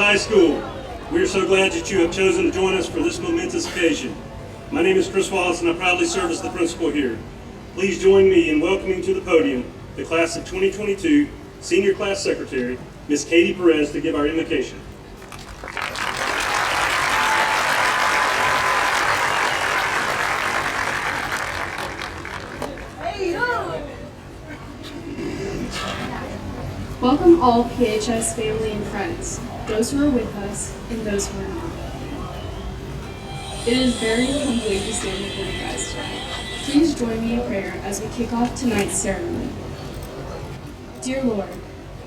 High School. We are so glad that you have chosen to join us for this momentous occasion. My name is Chris Wallace and I proudly serve as the principal here. Please join me in welcoming to the podium the class of 2022 Senior Class Secretary, Ms. Katie Perez, to give our invocation. Welcome all PHS family and friends, those who are with us and those who are not. It is very humbling to stand before you guys today. Please join me in prayer as we kick off tonight's ceremony. Dear Lord,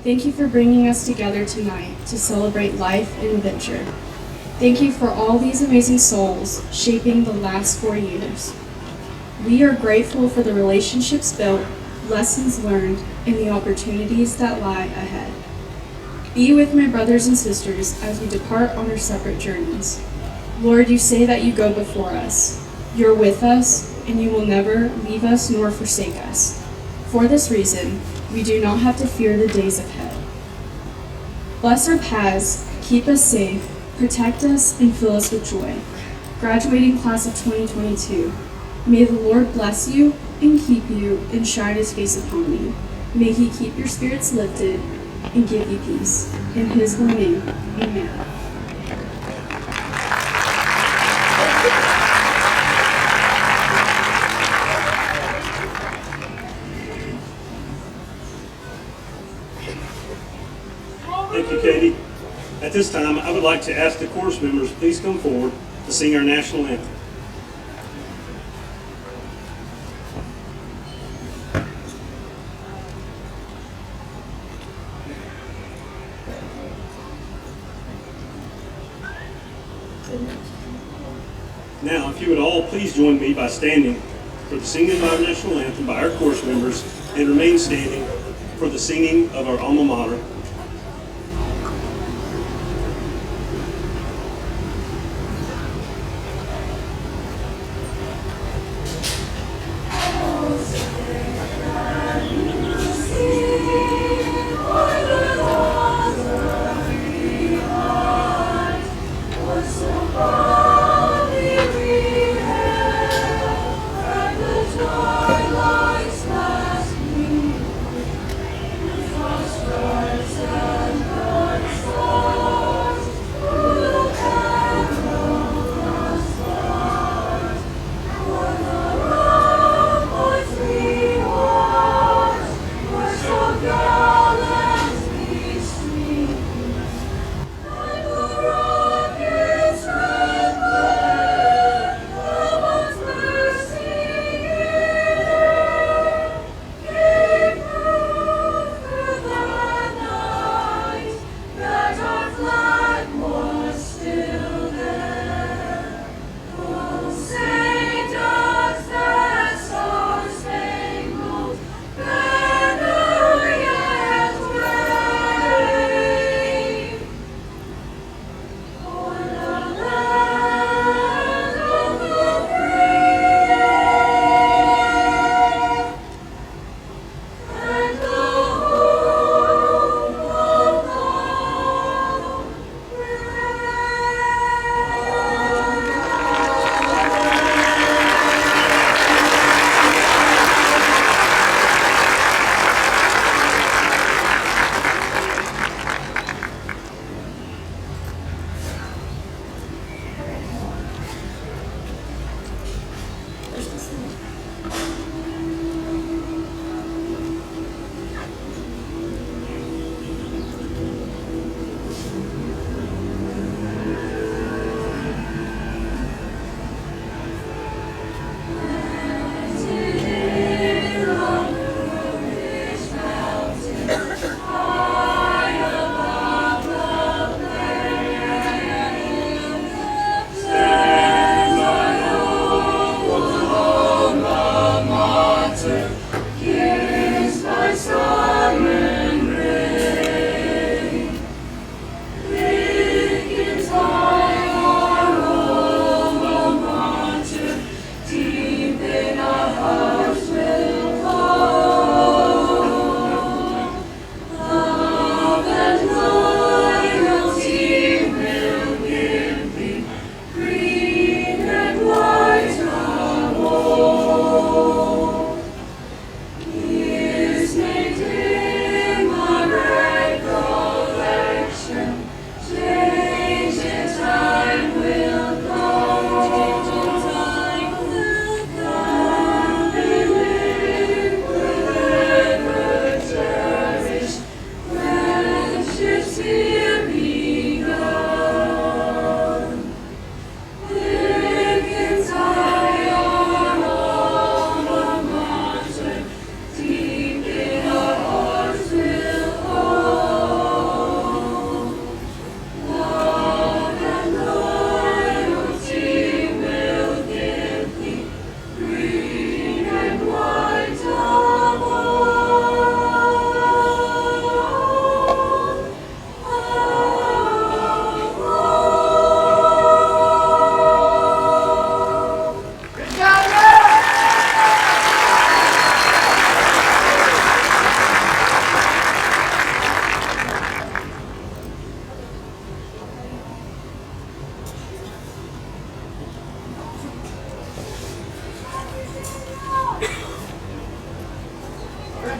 thank you for bringing us together tonight to celebrate life and adventure. Thank you for all these amazing souls shaping the last 4 years. We are grateful for the relationships built, lessons learned, and the opportunities that lie ahead. Be with my brothers and sisters as we depart on our separate journeys. Lord, you say that you go before us. You're with us, and you will never leave us nor forsake us. For this reason, we do not have to fear the days ahead. Bless our paths, keep us safe, protect us, and fill us with joy. Graduating class of 2022, may the Lord bless you and keep you and shine his face upon you. May he keep your spirits lifted and give you peace. In his holy name, amen. Thank you, Katie. At this time, I would like to ask the chorus members please come forward to sing our national anthem. Now, if you would all please join me by standing for the singing of our national anthem by our chorus members and remain standing for the singing of our alma mater. Stars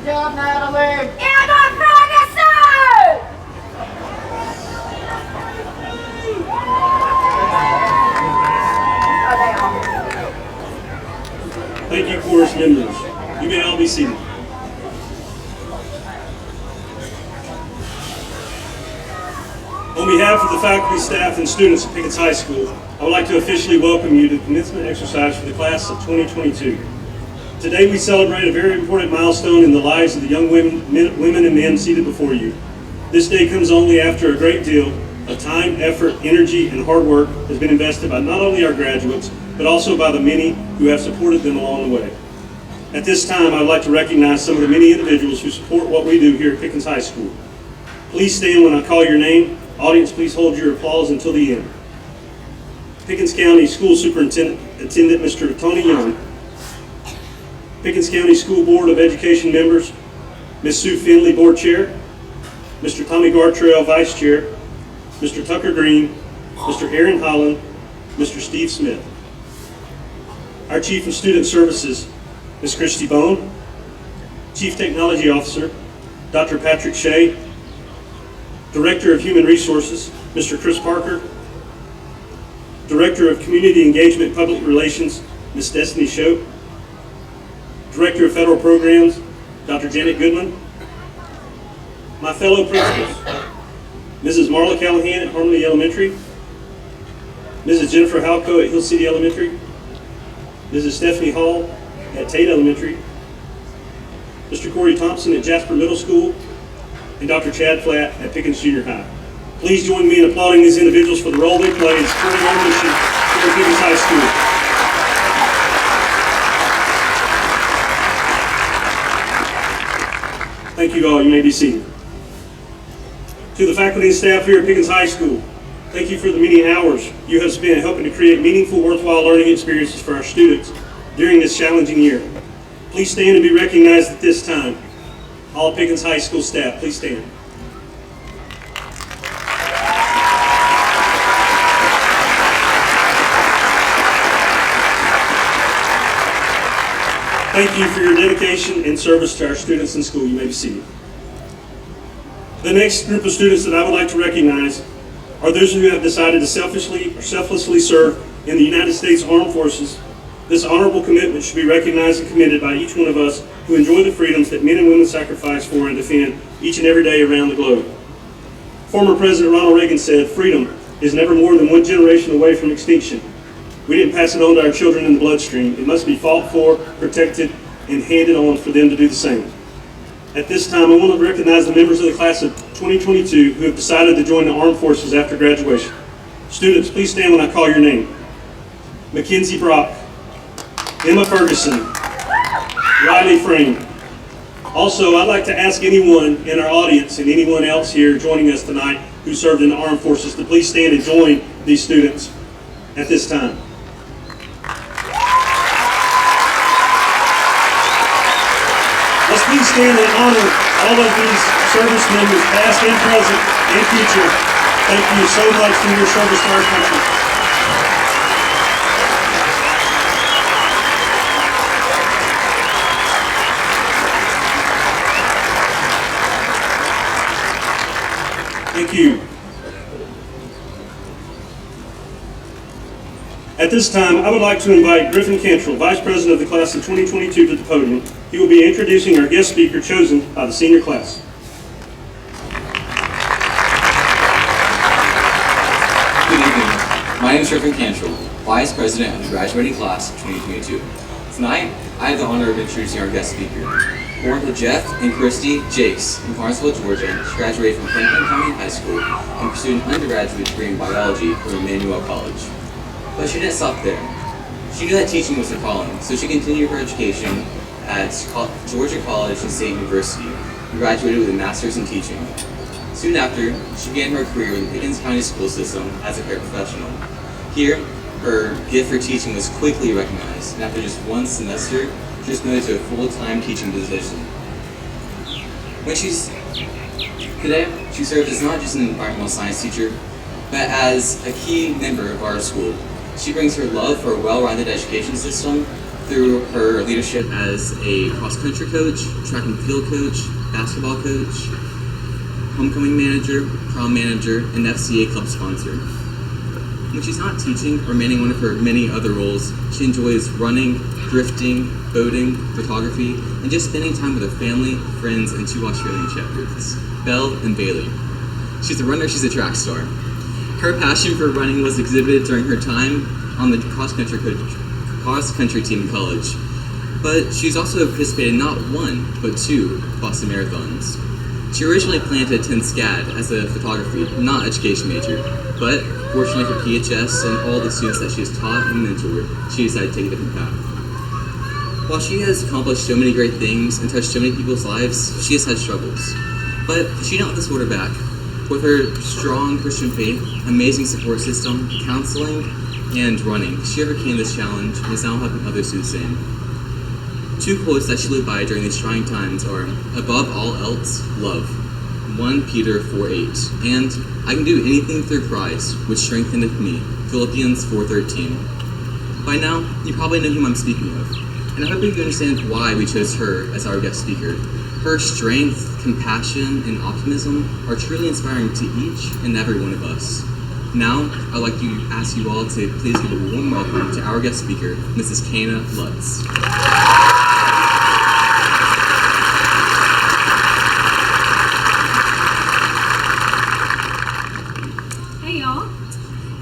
Good job, Natalie. Anna Ferguson! Thank you, chorus members. You may all be seated. On behalf of the faculty, staff, and students at Pickens High School, I would like to officially welcome you to the commencement exercise for the class of 2022. Today we celebrate a very important milestone in the lives of the young women and men seated before you. This day comes only after a great deal of time, effort, energy, and hard work has been invested by not only our graduates, but also by the many who have supported them along the way. At this time, I would like to recognize some of the many individuals who support what we do here at Pickens High School. Please stand when I call your name. Audience, please hold your applause until the end. Pickens County School Superintendent, Mr. Tony Young. Pickens County School Board of Education members, Ms. Sue Finley, Board Chair, Mr. Tommy Gartrell, Vice Chair, Mr. Tucker Green, Mr. Aaron Holland, Mr. Steve Smith. Our Chief of Student Services, Ms. Christy Bone, Chief Technology Officer, Dr. Patrick Shea, Director of Human Resources, Mr. Chris Parker, Director of Community Engagement Public Relations, Ms. Destiny Shope, Director of Federal Programs, Dr. Janet Goodman, my fellow principals, Mrs. Marla Callahan at Harmony Elementary, Mrs. Jennifer Halco at Hill City Elementary, Mrs. Stephanie Hall at Tate Elementary, Mr. Corey Thompson at Jasper Middle School, and Dr. Chad Flatt at Pickens Junior High. Please join me in applauding these individuals for the role they play in supporting our mission here at Pickens High School. Thank you all. You may be seated. To the faculty and staff here at Pickens High School, thank you for the many hours you have spent helping to create meaningful, worthwhile learning experiences for our students during this challenging year. Please stand and be recognized at this time. All Pickens High School staff, please stand. Thank you for your dedication and service to our students in school. You may be seated. The next group of students that I would like to recognize are those who have decided to selfishly or selflessly serve in the United States Armed Forces. This honorable commitment should be recognized and commended by each one of us who enjoy the freedoms that men and women sacrifice for and defend each and every day around the globe. Former President Ronald Reagan said, "Freedom is never more than one generation away from extinction. We didn't pass it on to our children in the bloodstream. It must be fought for, protected, and handed on for them to do the same." At this time, I want to recognize the members of the class of 2022 who have decided to join the Armed Forces after graduation. Students, please stand when I call your name. Mackenzie Brock, Emma Ferguson, Riley Frame. Also, I'd like to ask anyone in our audience and anyone else here joining us tonight who served in the Armed Forces to please stand and join these students at this time. Let's please stand and honor all of these service members, past and present and future. Thank you so much for your service to our country. Thank you. At this time, I would like to invite Griffin Cantrell, Vice President of the class of 2022, to the podium. He will be introducing our guest speaker chosen by the senior class. Good evening. My name is Griffin Cantrell, Vice President of the graduating class of 2022. Tonight, I have the honor of introducing our guest speaker. Born to Jeff and Christy Jakes in Carnesville, Georgia, she graduated from Franklin County High School and pursued an undergraduate degree in biology from Emmanuel College. But she didn't stop there. She knew that teaching was her calling, so she continued her education at Georgia College and State University and graduated with a master's in teaching. Soon after, she began her career in the Pickens County school system as a paraprofessional. Here, her gift for teaching was quickly recognized, and after just one semester, she was promoted to a full-time teaching position. Today, she serves as not just an environmental science teacher, but as a key member of our school. She brings her love for a well-rounded education system, through her leadership as a cross-country coach, track and field coach, basketball coach, homecoming manager, prom manager, and FCA club sponsor. When she's not teaching or manning one of her many other roles, she enjoys running, drifting, boating, photography, and just spending time with her family, friends, and 2 Australian shepherds, Belle and Bailey. She's a runner, she's a track star. Her passion for running was exhibited during her time on the cross-country team in college, but she's also participated in not 1, but 2 Boston marathons. She originally planned to attend SCAD as a photography, not education major, but fortunately for PHS and all the students that she has taught and mentored, she decided to take a different path. While she has accomplished so many great things and touched so many people's lives, she has had struggles. But she didn't let this hold her back. With her strong Christian faith, amazing support system, counseling, and running, she overcame this challenge and is now helping others do the same. 2 quotes that she lived by during these trying times are, above all else, love, 1 Peter 4:8, and I can do anything through Christ, which strengtheneth me, Philippians 4:13. By now, you probably know whom I'm speaking of, and I hope you understand why we chose her as our guest speaker. Her strength, compassion, and optimism are truly inspiring to each and every one of us. Now, I'd like to ask you all to please give a warm welcome to our guest speaker, Mrs. Kana Lutz.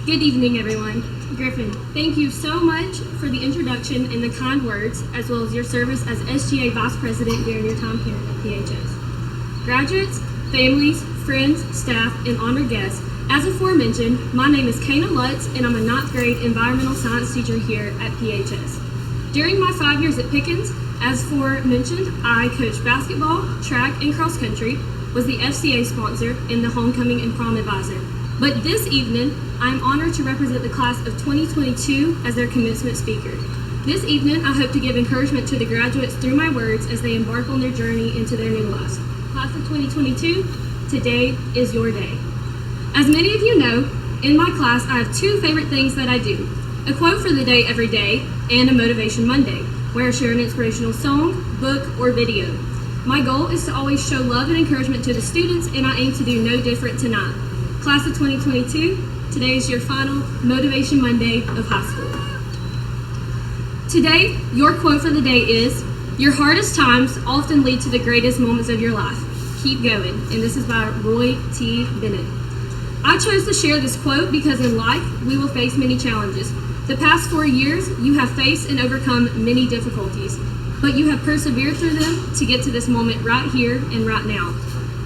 Good evening, everyone. Griffin, thank you so much for the introduction and the kind words, as well as your service as SGA Vice President during your time here at PHS. Graduates, families, friends, staff, and honored guests, as aforementioned, my name is Kana Lutz, and I'm a 9th grade environmental science teacher here at PHS. During my 5 years at Pickens, as aforementioned, I coached basketball, track, and cross country, was the FCA sponsor, and the homecoming and prom advisor. But this evening, I am honored to represent the class of 2022 as their commencement speaker. This evening, I hope to give encouragement to the graduates through my words as they embark on their journey into their new lives. Class of 2022, today is your day. As many of you know, in my class, I have 2 favorite things that I do: a quote for the day every day, and a Motivation Monday, where I share an inspirational song, book, or video. My goal is to always show love and encouragement to the students, and I aim to do no different tonight. Class of 2022, today is your final Motivation Monday of high school. Today, your quote for the day is, your hardest times often lead to the greatest moments of your life. Keep going. And this is by Roy T. Bennett. I chose to share this quote because in life, we will face many challenges. The past 4 years, you have faced and overcome many difficulties, but you have persevered through them to get to this moment right here and right now.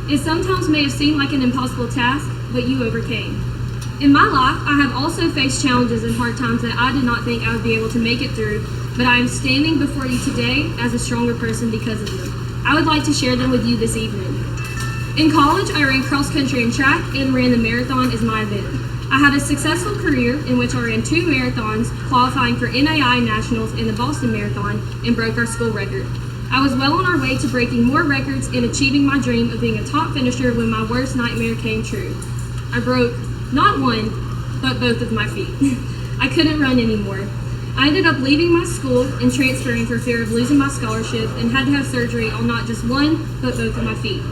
It sometimes may have seemed like an impossible task, but you overcame. In my life, I have also faced challenges and hard times that I did not think I would be able to make it through, but I am standing before you today as a stronger person because of them. I would like to share them with you this evening. In college, I ran cross country and track and ran the marathon as my event. I had a successful career in which I ran 2 marathons, qualifying for NAI Nationals and the Boston Marathon, and broke our school record. I was well on our way to breaking more records and achieving my dream of being a top finisher when my worst nightmare came true. I broke not 1, but both of my feet. I couldn't run anymore. I ended up leaving my school and transferring for fear of losing my scholarship, and had to have surgery on not just 1, but both of my feet.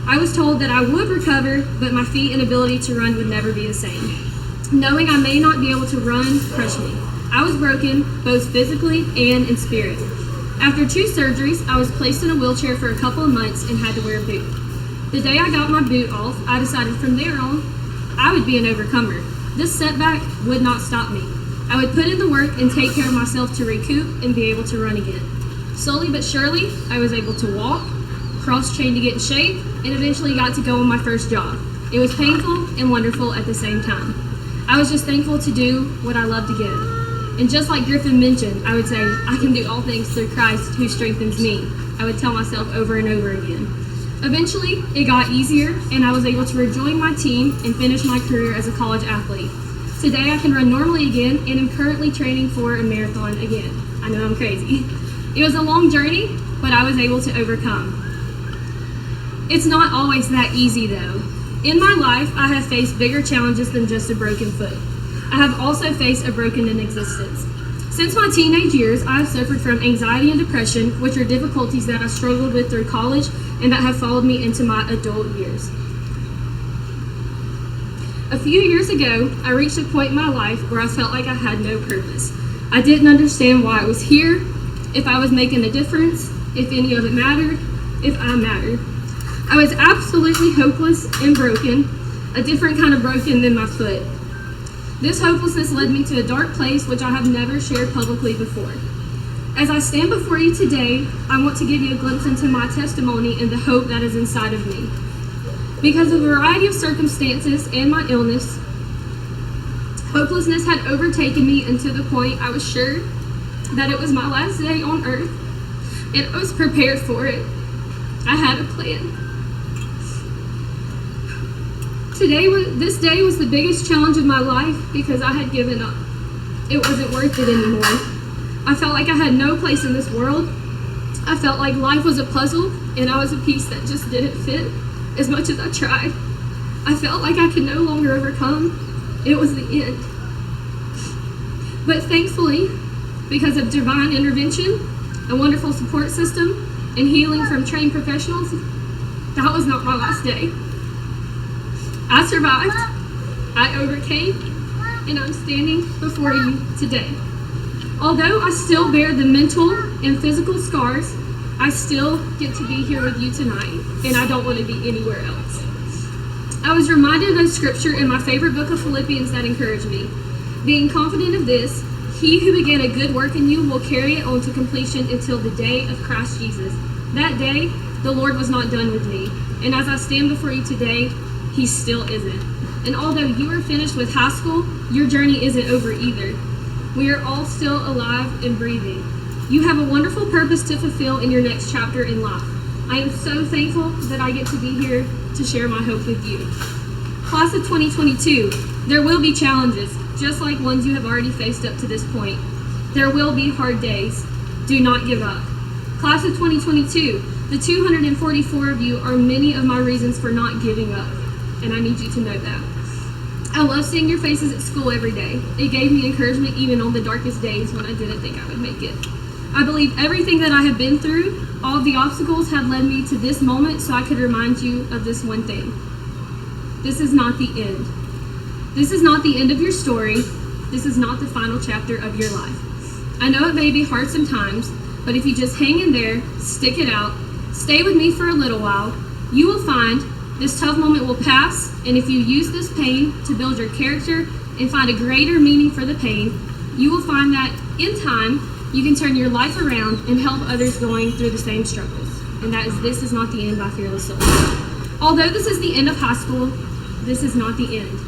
I was told that I would recover, but my feet and ability to run would never be the same. Knowing I may not be able to run crushed me. I was broken, both physically and in spirit. After 2 surgeries, I was placed in a wheelchair for a couple of months and had to wear a boot. The day I got my boot off, I decided from there on, I would be an overcomer. This setback would not stop me. I would put in the work and take care of myself to recoup and be able to run again. Slowly but surely, I was able to walk, cross-train to get in shape, and eventually got to go on my first job. It was painful and wonderful at the same time. I was just thankful to do what I love to give. And just like Griffin mentioned, I would say, I can do all things through Christ who strengthens me. I would tell myself over and over again. Eventually, it got easier, and I was able to rejoin my team and finish my career as a college athlete. Today, I can run normally again, and am currently training for a marathon again. I know I'm crazy. It was a long journey, but I was able to overcome. It's not always that easy, though. In my life, I have faced bigger challenges than just a broken foot. I have also faced a broken in existence. Since my teenage years, I have suffered from anxiety and depression, which are difficulties that I struggled with through college and that have followed me into my adult years. A few years ago, I reached a point in my life where I felt like I had no purpose. I didn't understand why I was here, if I was making a difference, if any of it mattered, if I mattered. I was absolutely hopeless and broken, a different kind of broken than my foot. This hopelessness led me to a dark place which I have never shared publicly before. As I stand before you today, I want to give you a glimpse into my testimony and the hope that is inside of me. Because of a variety of circumstances and my illness, hopelessness had overtaken me, and to the point I was sure that it was my last day on earth, and I was prepared for it. I had a plan. This day was the biggest challenge of my life because I had given up. It wasn't worth it anymore. I felt like I had no place in this world. I felt like life was a puzzle and I was a piece that just didn't fit as much as I tried. I felt like I could no longer overcome. It was the end. But thankfully, because of divine intervention, a wonderful support system, and healing from trained professionals, that was not my last day. I survived, I overcame, and I'm standing before you today. Although I still bear the mental and physical scars, I still get to be here with you tonight, and I don't want to be anywhere else. I was reminded of scripture in my favorite book of Philippians that encouraged me. Being confident of this, he who began a good work in you will carry it on to completion until the day of Christ Jesus. That day, the Lord was not done with me, and as I stand before you today, he still isn't. And although you are finished with high school, your journey isn't over either. We are all still alive and breathing. You have a wonderful purpose to fulfill in your next chapter in life. I am so thankful that I get to be here to share my hope with you. Class of 2022, there will be challenges, just like ones you have already faced up to this point. There will be hard days. Do not give up. Class of 2022, the 244 of you are many of my reasons for not giving up, and I need you to know that. I love seeing your faces at school every day. It gave me encouragement even on the darkest days when I didn't think I would make it. I believe everything that I have been through, all of the obstacles have led me to this moment so I could remind you of this one thing. This is not the end. This is not the end of your story. This is not the final chapter of your life. I know it may be hard sometimes, but if you just hang in there, stick it out, stay with me for a little while, you will find this tough moment will pass, and if you use this pain to build your character and find a greater meaning for the pain, you will find that in time, you can turn your life around and help others going through the same struggles. And that is This Is Not the End by Fearless Soul. Although this is the end of high school, this is not the end.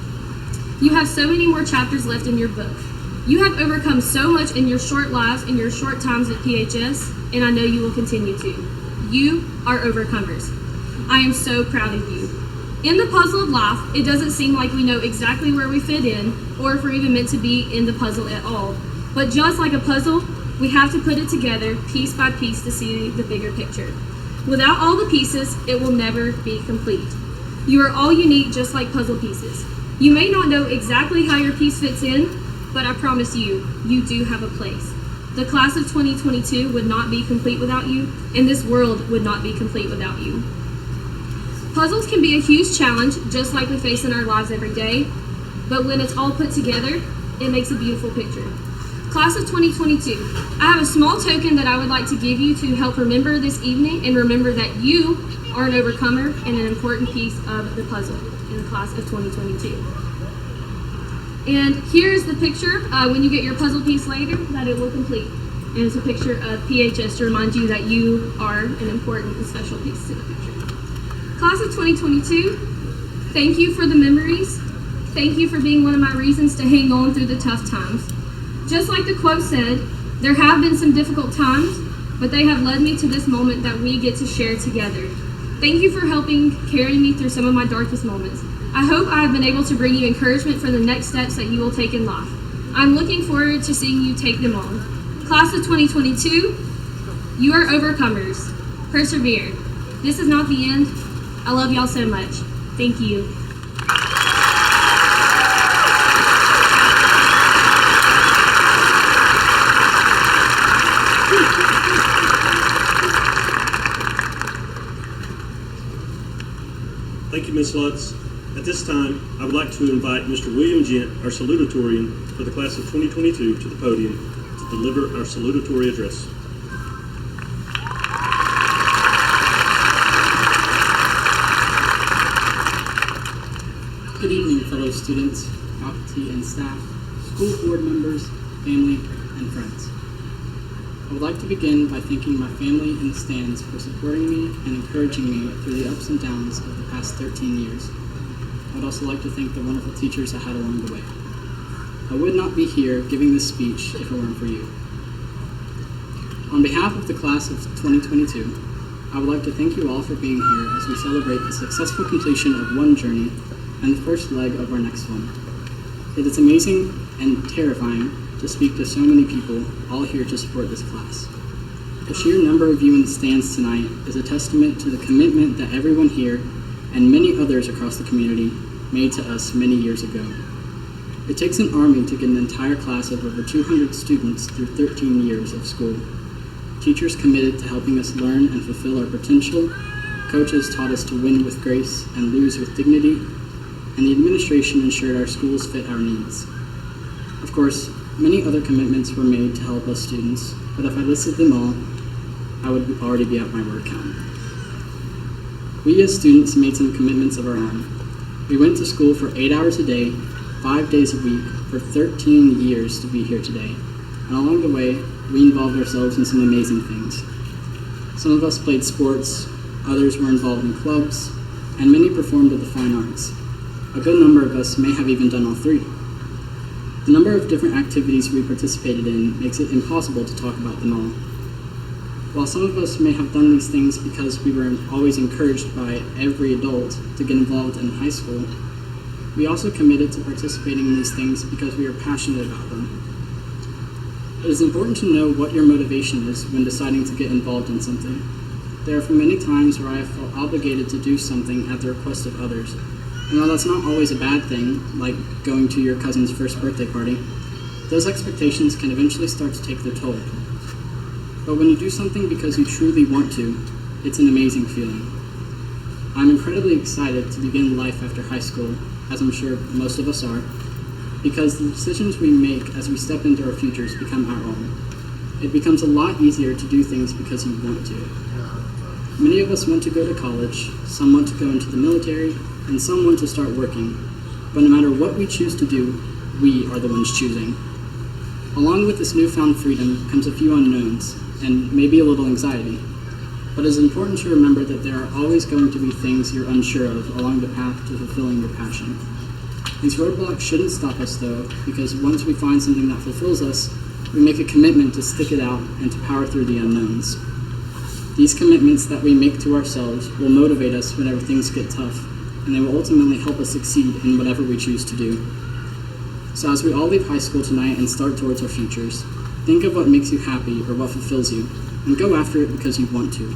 You have so many more chapters left in your book. You have overcome so much in your short lives and your short times at PHS, and I know you will continue to. You are overcomers. I am so proud of you. In the puzzle of life, it doesn't seem like we know exactly where we fit in, or if we're even meant to be in the puzzle at all. But just like a puzzle, we have to put it together piece by piece to see the bigger picture. Without all the pieces, it will never be complete. You are all unique, just like puzzle pieces. You may not know exactly how your piece fits in, but I promise you, you do have a place. The class of 2022 would not be complete without you, and this world would not be complete without you. Puzzles can be a huge challenge, just like we face in our lives every day, but when it's all put together, it makes a beautiful picture. Class of 2022, I have a small token that I would like to give you to help remember this evening and remember that you are an overcomer and an important piece of the puzzle in the class of 2022. And here's the picture when you get your puzzle piece later that it will complete. And it's a picture of PHS to remind you that you are an important and special piece to the picture. Class of 2022, thank you for the memories. Thank you for being one of my reasons to hang on through the tough times. Just like the quote said, there have been some difficult times, but they have led me to this moment that we get to share together. Thank you for helping carry me through some of my darkest moments. I hope I have been able to bring you encouragement for the next steps that you will take in life. I'm looking forward to seeing you take them on. Class of 2022, you are overcomers. Persevere. This is not the end. I love y'all so much. Thank you. Thank you, Ms. Lutz. At this time, I would like to invite Mr. William Jent, our Salutatorian for the class of 2022, to the podium to deliver our salutatory address. Good evening, fellow students, faculty and staff, school board members, family, and friends. I would like to begin by thanking my family in the stands for supporting me and encouraging me through the ups and downs of the past 13 years. I would also like to thank the wonderful teachers I had along the way. I would not be here giving this speech if it weren't for you. On behalf of the class of 2022, I would like to thank you all for being here as we celebrate the successful completion of one journey and the first leg of our next one. It is amazing and terrifying to speak to so many people all here to support this class. The sheer number of you in the stands tonight is a testament to the commitment that everyone here and many others across the community made to us many years ago. It takes an army to get an entire class of over 200 students through 13 years of school. Teachers committed to helping us learn and fulfill our potential, coaches taught us to win with grace and lose with dignity, and the administration ensured our schools fit our needs. Of course, many other commitments were made to help us students, but if I listed them all, I would already be at my word count. We as students made some commitments of our own. We went to school for 8 hours a day, 5 days a week, for 13 years to be here today. And along the way, we involved ourselves in some amazing things. Some of us played sports, others were involved in clubs, and many performed at the fine arts. A good number of us may have even done all three. The number of different activities we participated in makes it impossible to talk about them all. While some of us may have done these things because we were always encouraged by every adult to get involved in high school, we also committed to participating in these things because we are passionate about them. It is important to know what your motivation is when deciding to get involved in something. There have been many times where I have felt obligated to do something at the request of others. And while that's not always a bad thing, like going to your cousin's first birthday party, those expectations can eventually start to take their toll. But when you do something because you truly want to, it's an amazing feeling. I'm incredibly excited to begin life after high school, as I'm sure most of us are, because the decisions we make as we step into our futures become our own. It becomes a lot easier to do things because you want to. Many of us want to go to college, some want to go into the military, and some want to start working. But no matter what we choose to do, we are the ones choosing. Along with this newfound freedom comes a few unknowns, and maybe a little anxiety. But it is important to remember that there are always going to be things you're unsure of along the path to fulfilling your passion. These roadblocks shouldn't stop us though, because once we find something that fulfills us, we make a commitment to stick it out and to power through the unknowns. These commitments that we make to ourselves will motivate us whenever things get tough, and they will ultimately help us succeed in whatever we choose to do. So as we all leave high school tonight and start towards our futures, think of what makes you happy or what fulfills you, and go after it because you want to.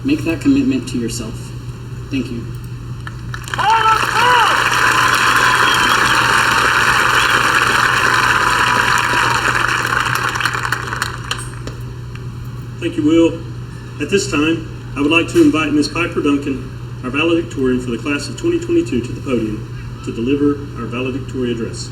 Make that commitment to yourself. Thank you. Thank you, Will. At this time, I would like to invite Ms. Piper Duncan, our valedictorian for the class of 2022, to the podium to deliver our valedictory address.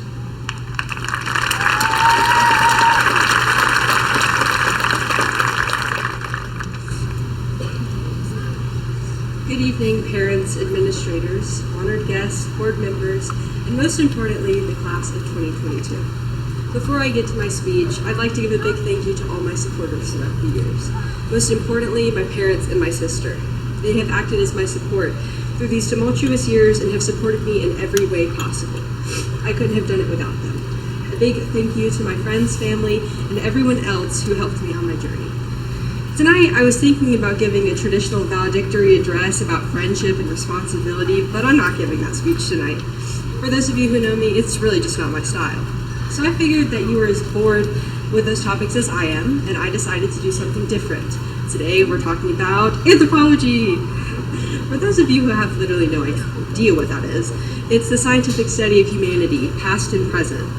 Good evening, parents, administrators, honored guests, board members, and most importantly, the class of 2022. Before I get to my speech, I'd like to give a big thank you to all my supporters throughout the years. Most importantly, my parents and my sister. They have acted as my support through these tumultuous years and have supported me in every way possible. I couldn't have done it without them. A big thank you to my friends, family, and everyone else who helped me on my journey. Tonight, I was thinking about giving a traditional valedictory address about friendship and responsibility, but I'm not giving that speech tonight. For those of you who know me, it's really just not my style. So I figured that you were as bored with those topics as I am, and I decided to do something different. Today, we're talking about anthropology. For those of you who have literally no idea what that is, it's the scientific study of humanity, past and present.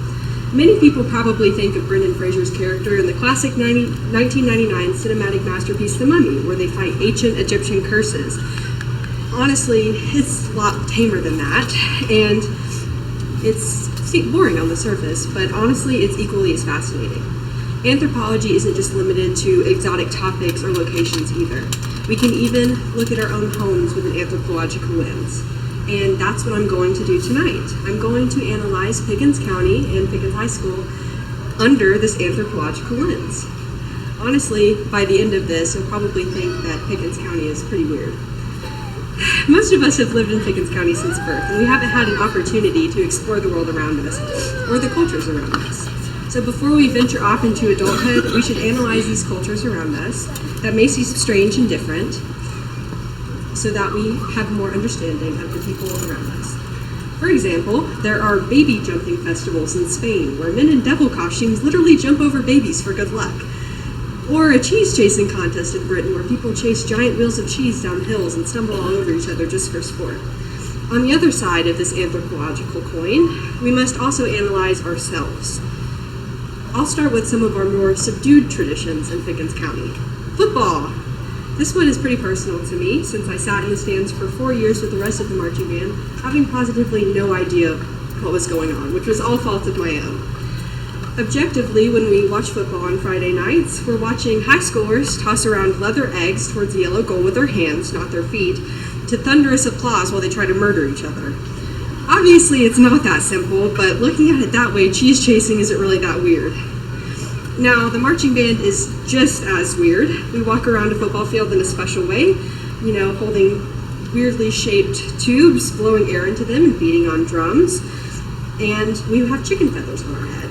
Many people probably think of Brendan Fraser's character in the classic 1999 cinematic masterpiece, The Mummy, where they fight ancient Egyptian curses. honestly, it's a lot tamer than that, and it's boring on the surface, but honestly, it's equally as fascinating. Anthropology isn't just limited to exotic topics or locations either. We can even look at our own homes with an anthropological lens. And that's what I'm going to do tonight. I'm going to analyze Pickens County and Pickens High School under this anthropological lens. Honestly, by the end of this, you'll probably think that Pickens County is pretty weird. Most of us have lived in Pickens County since birth, and we haven't had an opportunity to explore the world around us, or the cultures around us. So before we venture off into adulthood, we should analyze these cultures around us that may seem strange and different, so that we have more understanding of the people around us. For example, there are baby jumping festivals in Spain, where men in devil costumes literally jump over babies for good luck. Or a cheese chasing contest in Britain, where people chase giant wheels of cheese down hills and stumble all over each other just for sport. On the other side of this anthropological coin, we must also analyze ourselves. I'll start with some of our more subdued traditions in Pickens County. Football. This one is pretty personal to me, since I sat in the stands for 4 years with the rest of the marching band, having positively no idea what was going on, which was all fault of my own. Objectively, when we watch football on Friday nights, we're watching high schoolers toss around leather eggs towards the yellow goal with their hands, not their feet, to thunderous applause while they try to murder each other. Obviously, it's not that simple, but looking at it that way, cheese chasing isn't really that weird. Now, the marching band is just as weird. We walk around a football field in a special way, holding weirdly shaped tubes, blowing air into them and beating on drums, and we have chicken feathers on our head.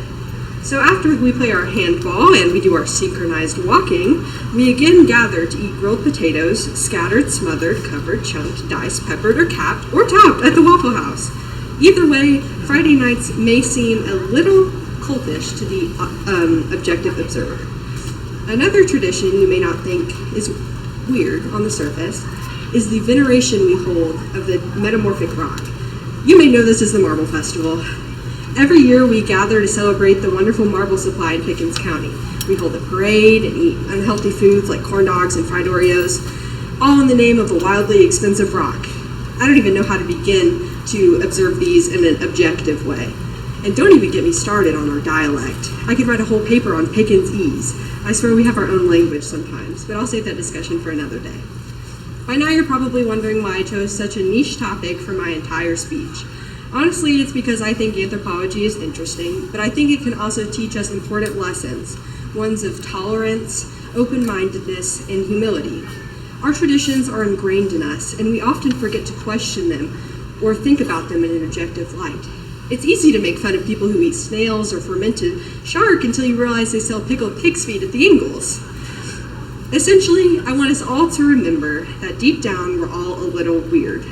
So after we play our handball and we do our synchronized walking, we again gather to eat grilled potatoes, scattered, smothered, covered, chunked, diced, peppered, or capped, or topped at the Waffle House. Either way, Friday nights may seem a little cultish to the objective observer. Another tradition you may not think is weird on the surface is the veneration we hold of the metamorphic rock. You may know this as the Marble Festival. Every year we gather to celebrate the wonderful marble supply in Pickens County. We hold a parade and eat unhealthy foods like corn dogs and fried Oreos, all in the name of a wildly expensive rock. I don't even know how to begin to observe these in an objective way. And don't even get me started on our dialect. I could write a whole paper on Pickenese. I swear we have our own language sometimes, but I'll save that discussion for another day. By now you're probably wondering why I chose such a niche topic for my entire speech. Honestly, it's because I think anthropology is interesting, but I think it can also teach us important lessons, ones of tolerance, open-mindedness, and humility. Our traditions are ingrained in us, and we often forget to question them or think about them in an objective light. It's easy to make fun of people who eat snails or fermented shark until you realize they sell pickled pig's feet at the Ingalls. Essentially, I want us all to remember that deep down we're all a little weird.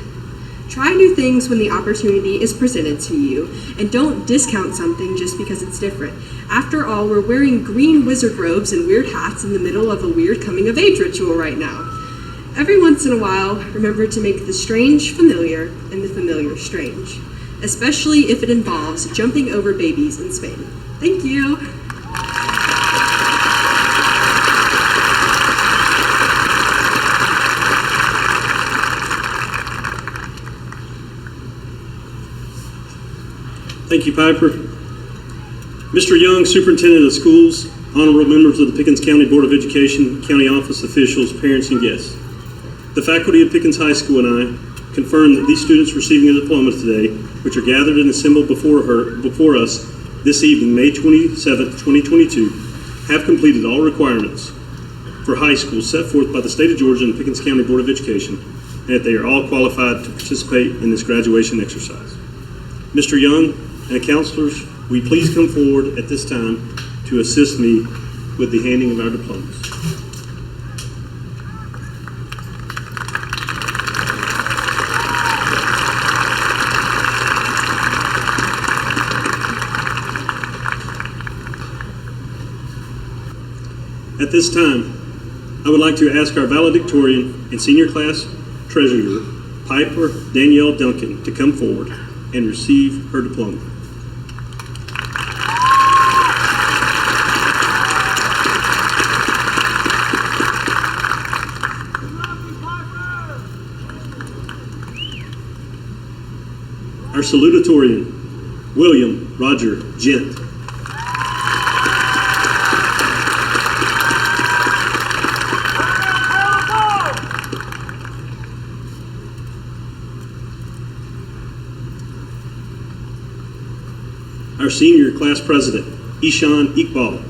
Try new things when the opportunity is presented to you, and don't discount something just because it's different. After all, we're wearing green wizard robes and weird hats in the middle of a weird coming-of-age ritual right now. Every once in a while, remember to make the strange familiar and the familiar strange, especially if it involves jumping over babies in Spain. Thank you. Thank you, Piper. Mr. Young, Superintendent of Schools, honorable members of the Pickens County Board of Education, county office officials, parents, and guests. The faculty of Pickens High School and I confirm that these students receiving their diplomas today, which are gathered and assembled before us this evening, May 27th, 2022, have completed all requirements for high school set forth by the state of Georgia and the Pickens County Board of Education, and that they are all qualified to participate in this graduation exercise. Mr. Young and counselors, will you please come forward at this time to assist me with the handing of our diplomas. At this time, I would like to ask our valedictorian and senior class treasurer, Piper Danielle Duncan, to come forward and receive her diploma. Our Salutatorian, William Roger Jent. Our Senior Class President, Ishan Iqbal.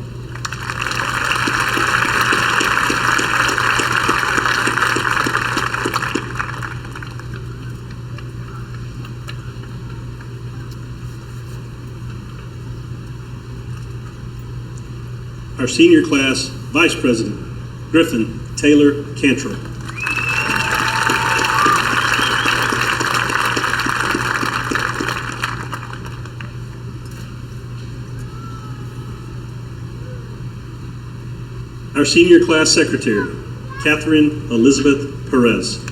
Our Senior Class Vice President, Griffin Taylor Cantrell. Our Senior Class Secretary, Katherine Elizabeth Perez.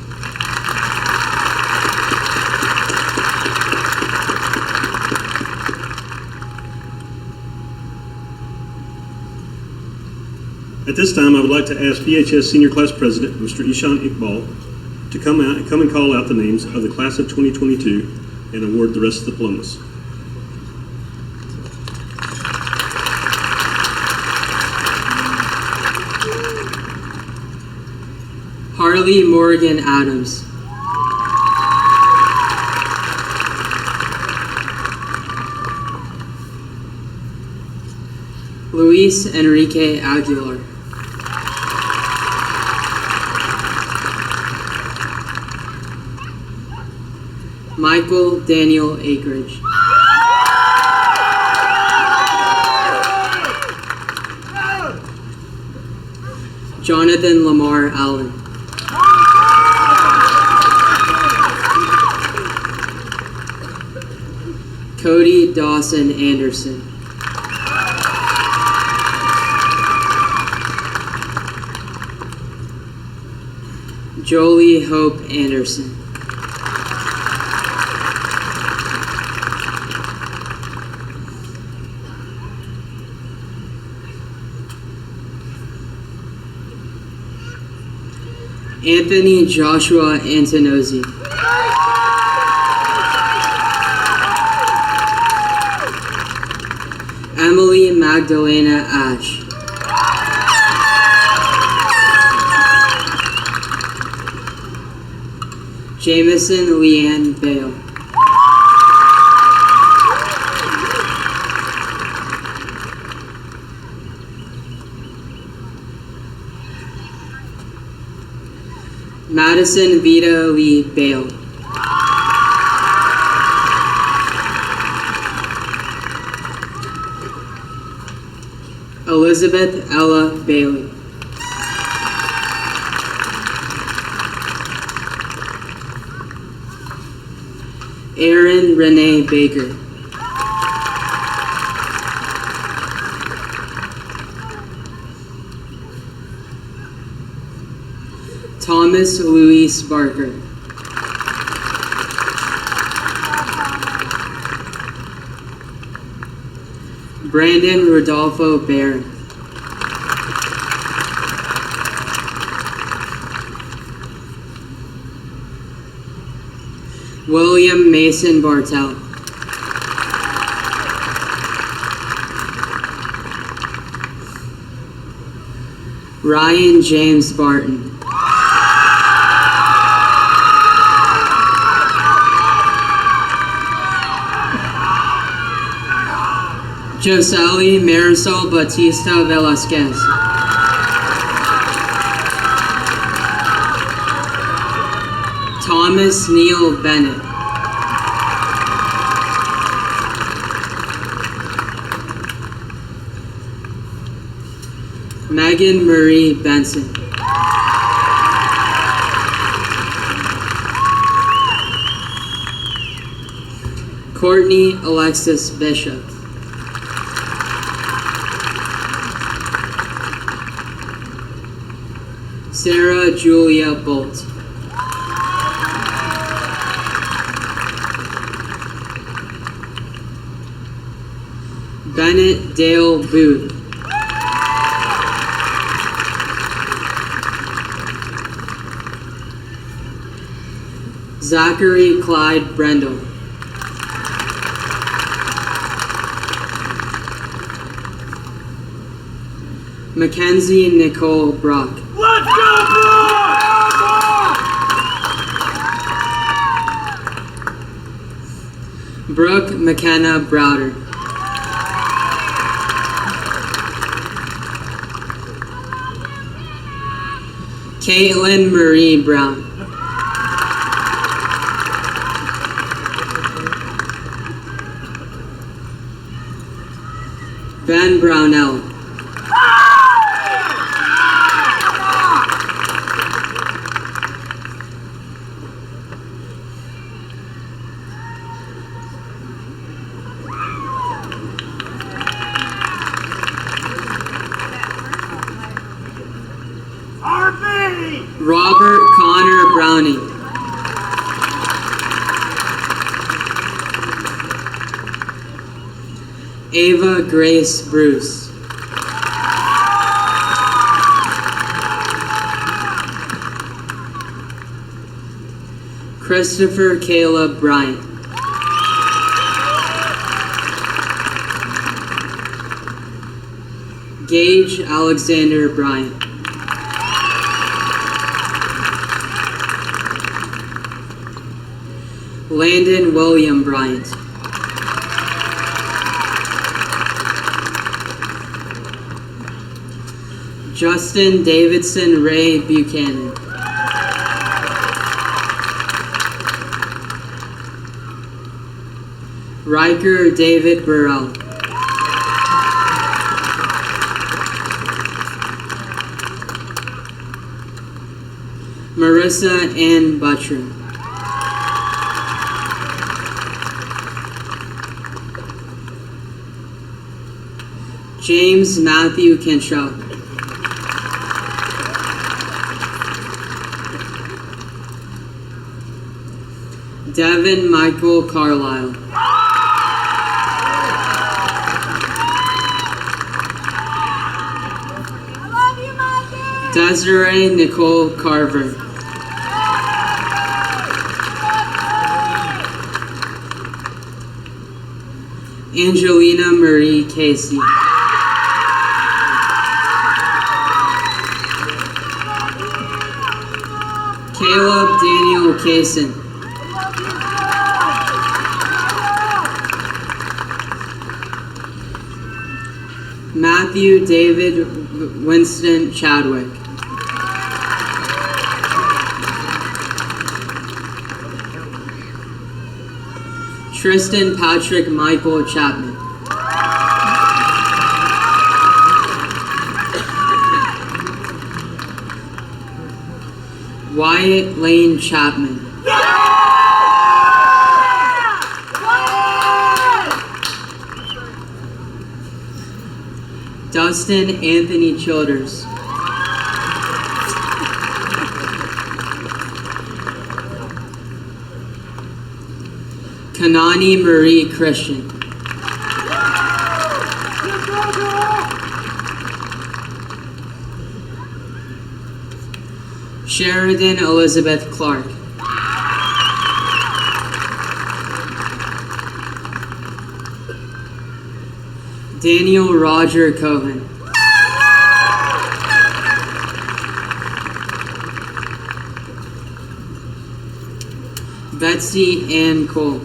At this time, I would like to ask PHS Senior Class President, Mr. Ishan Iqbal, to come and call out the names of the Class of 2022 and award the rest of the diplomas. Harley Morgan Adams. Luis Enrique Aguilar. Michael Daniel Akridge. Jonathan Lamar Allen. Cody Dawson Anderson. Jolie Hope Anderson. Anthony Joshua Antonozzi. Emily Magdalena Ash. Jameson Leanne Bale. Madison Vita Lee Bale. Elizabeth Ella Bailey. Erin Renee Baker. Thomas Luis Barker. Brandon Rodolfo Barron. William Mason Bartell. Ryan James Barton. Josely Marisol Batista Velasquez. Thomas Neal Bennett. Megan Marie Benson. Courtney Alexis Bishop. Sarah Julia Bolt. Bennett Dale Booth. Zachary Clyde Brendel. Mackenzie Nicole Brock. Let's go, Brock! Brooke McKenna Browder. Caitlin Marie Brown. Ben Brownell. Robert Connor Browning. Ava Grace Bruce. Christopher Caleb Bryant. Gage Alexander Bryant. Landon William Bryant. Justin Davidson Ray Buchanan. Riker David Burrell. Marissa Ann Buttram. James Matthew Cantrell. Devin Michael Carlisle. Desiree Nicole Carver. Angelina Marie Casey. Caleb Daniel Kaysen. Matthew David Winston Chadwick. Tristan Patrick Michael Chapman. Wyatt Lane Chapman. Dustin Anthony Childers. Kanani Marie Christian. Sheridan Elizabeth Clark. Daniel Roger Cohen. Betsy Ann Cole.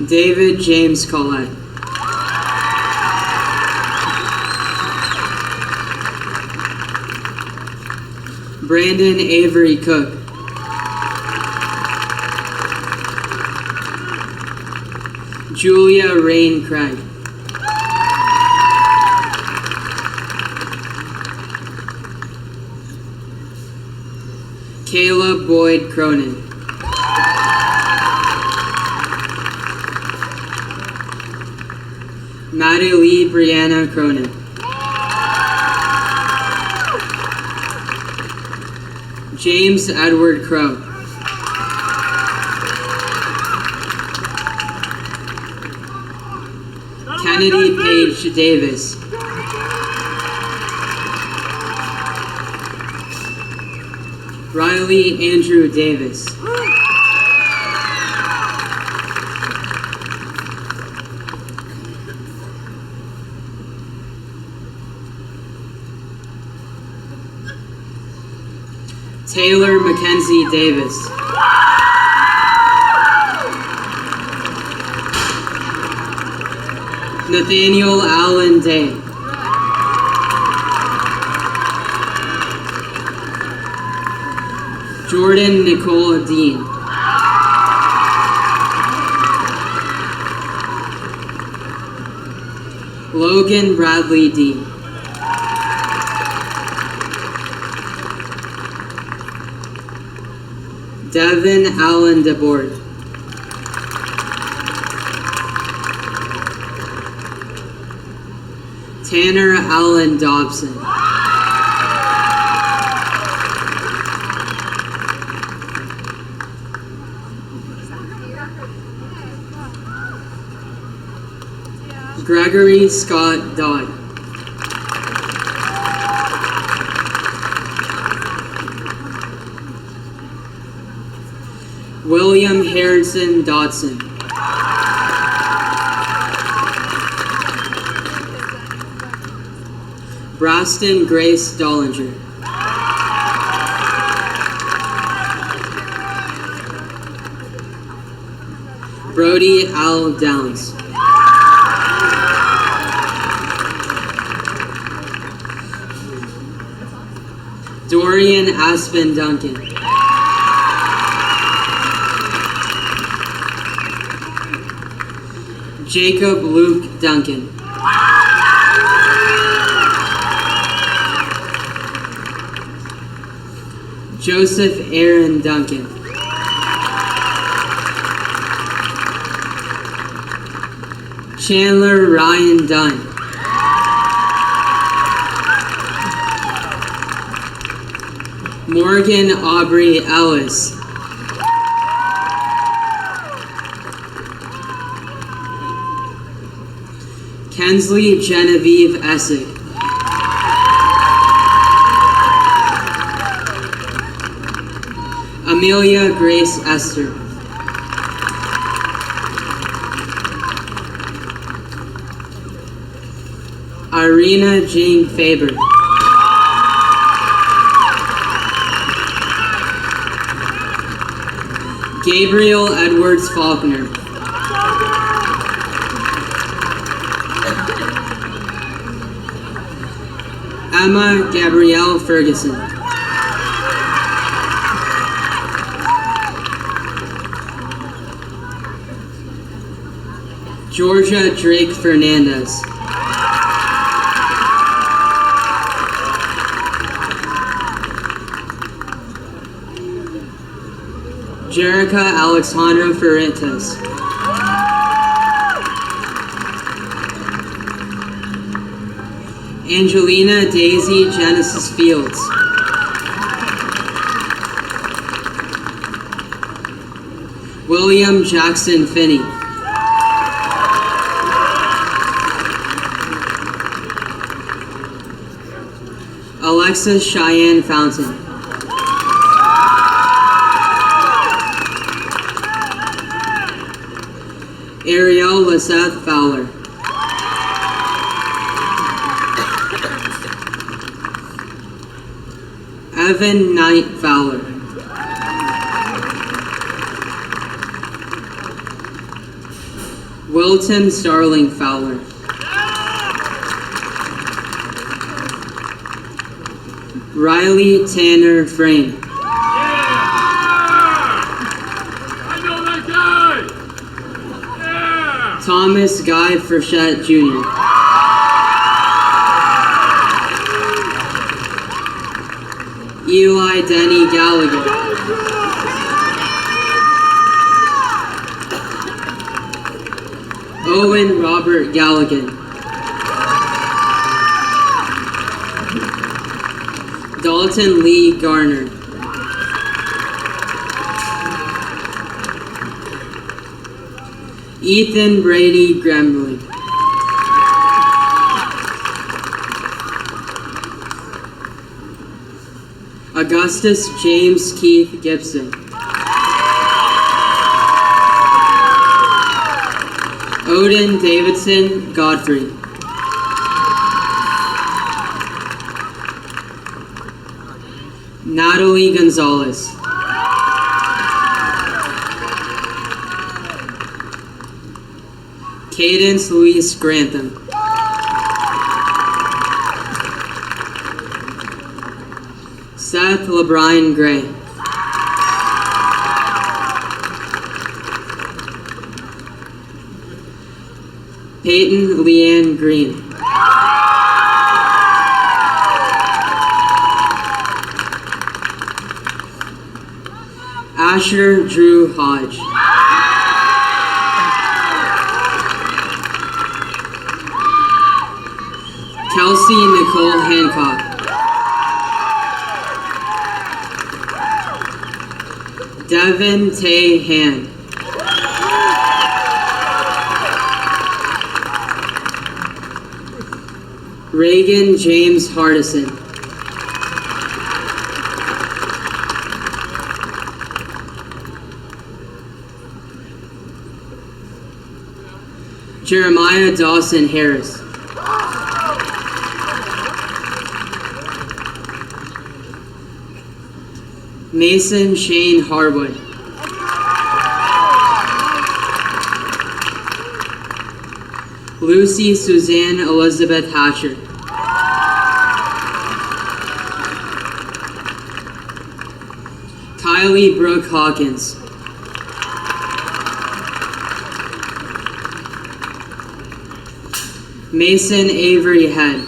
David James Collette. Brandon Avery Cook. Julia Rain Craig. Caleb Boyd Cronin. Maddie Lee Brianna Cronin. James Edward Crow. Kennedy Page Davis. Riley Andrew Davis. Taylor Mackenzie Davis. Nathaniel Allen Day. Jordan Nicole Dean. Logan Bradley Dean. Devin Allen DeBoard. Tanner Allen Dobson. Gregory Scott Dodd. William Harrison Dodson. Braston Grace Dollinger. Brody Al Downs. Dorian Aspen Duncan. Jacob Luke Duncan. Joseph Aaron Duncan. Chandler Ryan Dunn. Morgan Aubrey Ellis. Kensley Genevieve Essig. Amelia Grace Esther. Irina Jean Faber. Gabriel Edwards Faulkner. Emma Gabrielle Ferguson. Georgia Drake Fernandez. Jerica Alexandra Ferretes. Angelina Daisy Genesis Fields. William Jackson Finney. Alexis Cheyenne Fountain. Ariel Lisseth Fowler. Evan Knight Fowler. Wilton Starling Fowler. Riley Tanner Frame. Thomas Guy Frechette Jr. Eli Denny Gallagher. Owen Robert Galligan. Dalton Lee Garner. Ethan Brady Grambling. Augustus James Keith Gibson. Odin Davidson Godfrey. Natalie Gonzalez. Cadence Luis Grantham. Seth LeBryan Gray. Peyton Leanne Green. Asher Drew Hodge. Kelsey Nicole Hancock. Devin Tay Han. Reagan James Hardison. Jeremiah Dawson Harris. Mason Shane Harwood. Lucy Suzanne Elizabeth Hatcher. Kylie Brooke Hawkins. Mason Avery Head.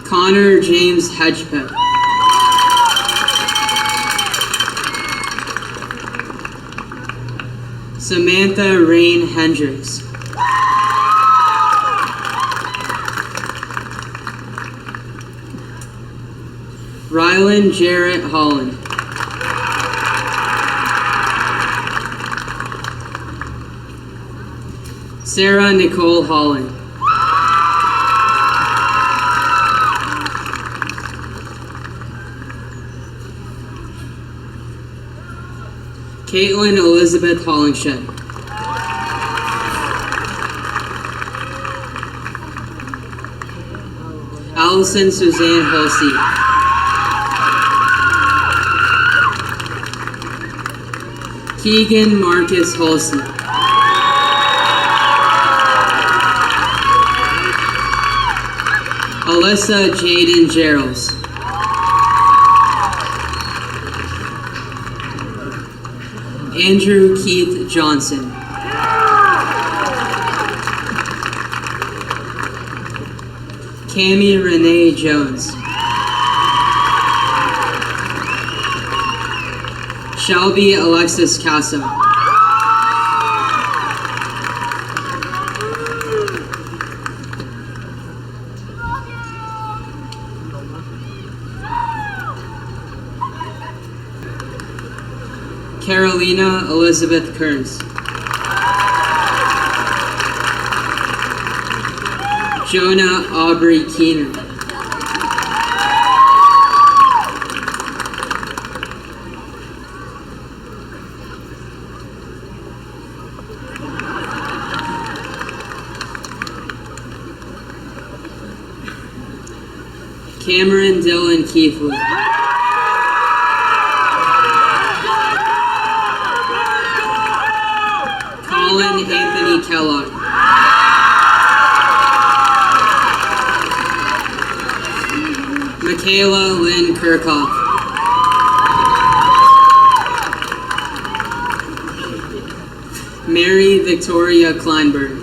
Connor James Hedgepeth. Samantha Rain Hendricks. Rylan Jarrett Holland. Sarah Nicole Holland. Caitlin Elizabeth Hollingshed. Allison Suzanne Hulsey. Keegan Marcus Hulsey. Alyssa Jaden Geralds. Andrew Keith Johnson. Cammie Renee Jones. Shelby Alexis Casso. Carolina Elizabeth Kearns. Jonah Aubrey Keener. Cameron Dylan Keithley. Colin Anthony Kellogg. Michaela Lynn Kirchhoff. Mary Victoria Kleinberg.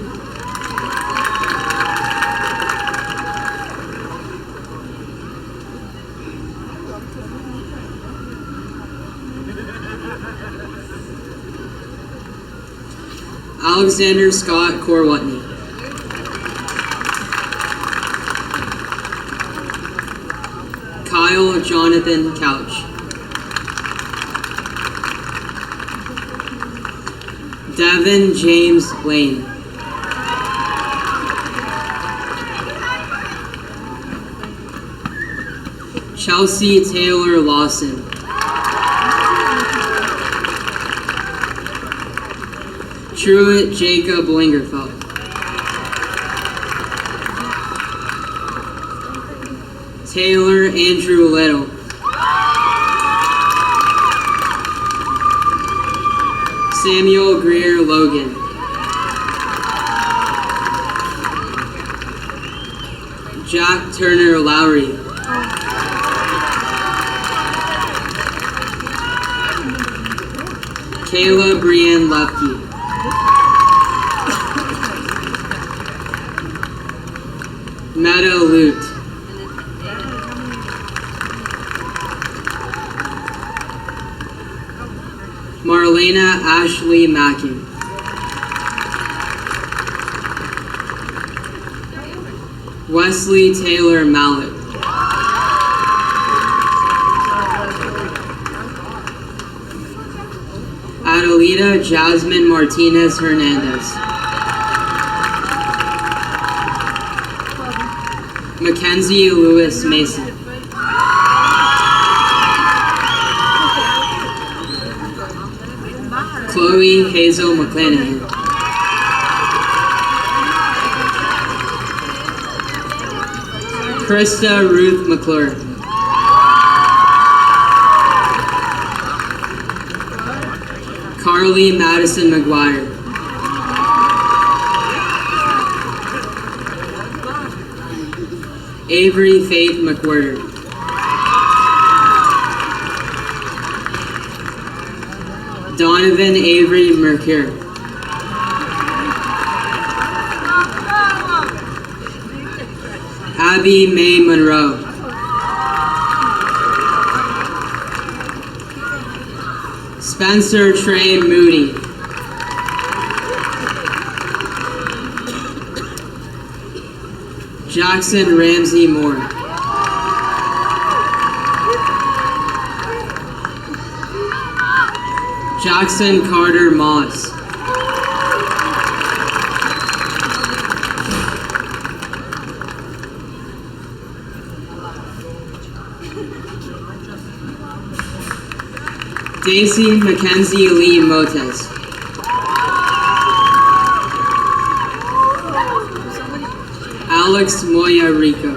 Alexander Scott Corwatney. Kyle Jonathan Couch. Devin James Lane. Chelsea Taylor Lawson. Truett Jacob Lingerfeld. Taylor Andrew Little. Samuel Greer Logan. Jack Turner Lowry. Kayla Brienne Lefke. Meta Lute. Marlena Ashley Mackin. Wesley Taylor Mallet. Adelita Jasmine Martinez Hernandez. Mackenzie Lewis Mason. Chloe Hazel McClanahan. Krista Ruth McClure. Carly Madison McGuire. Avery Faith McWhirter. Donovan Avery Mercure. Abby Mae Monroe. Spencer Trey Moody. Jackson Ramsey Moore. Jackson Carter Moss. Daisy Mackenzie Lee Motes. Alex Moya Rico.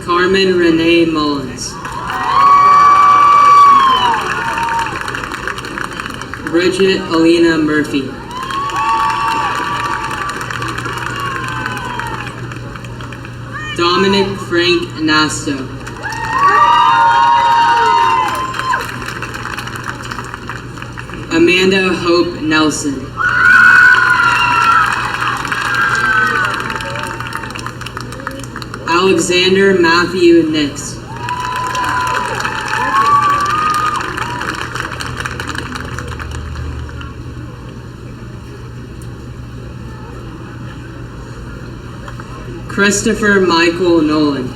Carmen Renee Mullins. Bridget Alina Murphy. Dominic Frank Nasto. Amanda Hope Nelson. Alexander Matthew Nix. Christopher Michael Nolan.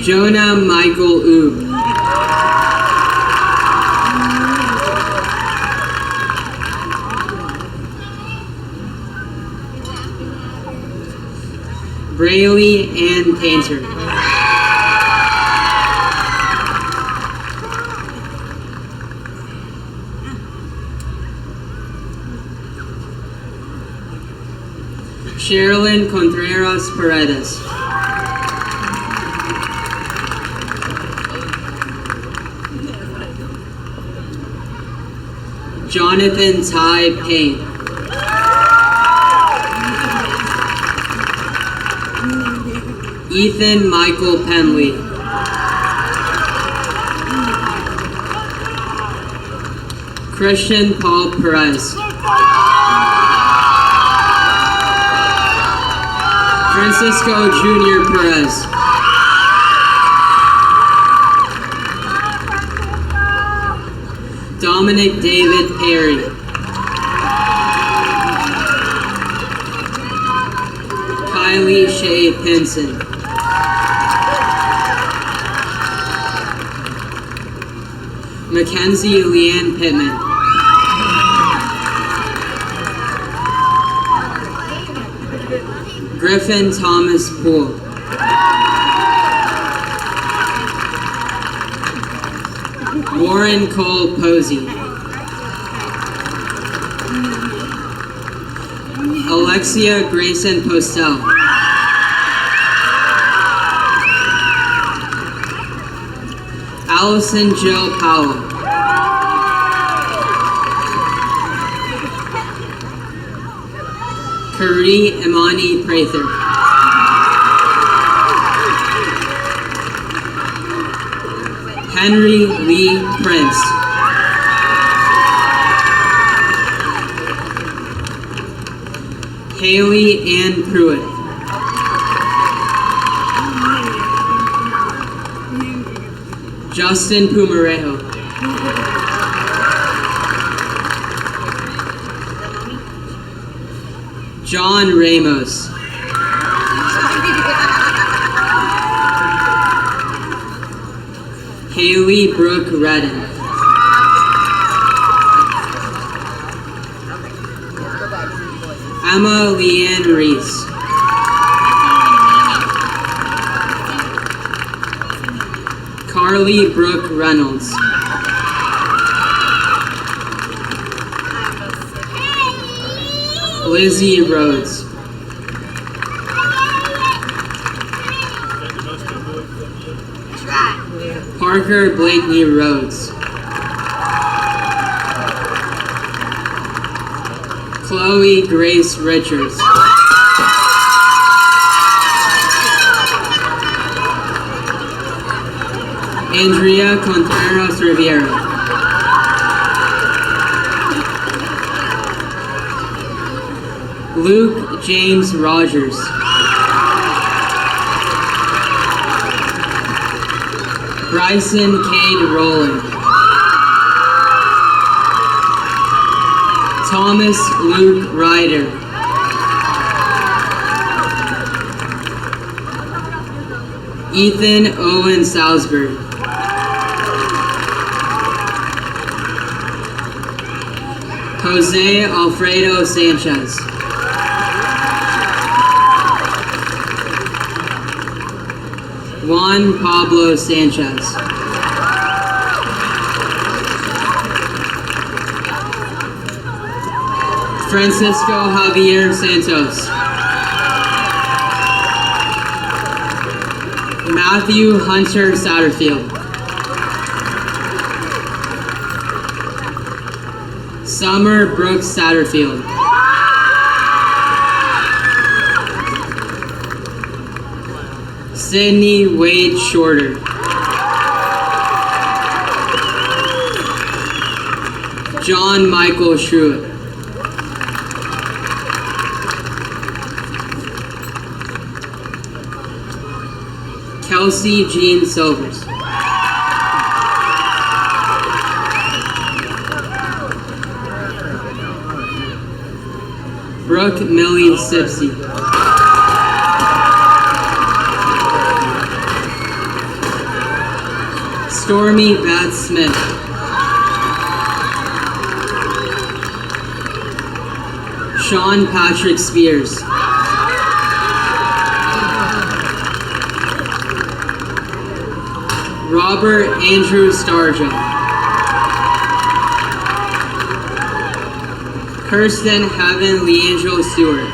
Jonah Michael Oob. Braylee Ann Painter. Sherilyn Contreras Paredes. Jonathan Ty Payne. Ethan Michael Penley. Christian Paul Perez. Francisco Jr. Perez. Dominic David Perry. Kylie Shea Pinson. Mackenzie Leanne Pittman. Griffin Thomas Poole. Warren Cole Posey. Alexia Grayson Postel. Allison Jill Powell. Kari Imani Prather. Henry Lee Prince. Haley Ann Pruitt. Justin Pumarejo. John Ramos. Haley Brooke Redden. Emma Leanne Reese. Carly Brooke Reynolds. Lizzie Rhodes. Parker Blakeney Rhodes. Chloe Grace Richards. Andrea Contreras Rivera. Luke James Rogers. Bryson Cade Rowland. Thomas Luke Ryder. Ethan Owen Salisbury. Jose Alfredo Sanchez. Juan Pablo Sanchez. Francisco Javier Santos. Matthew Hunter Satterfield. Summer Brooks Satterfield. Sydney Wade Shorter. John Michael Shruitt. Kelsey Jean Silvers. Brooke Millie Sipsey. Stormy Beth Smith. Sean Patrick Spears. Robert Andrew Starja. Kirsten Heaven Leandro Stewart.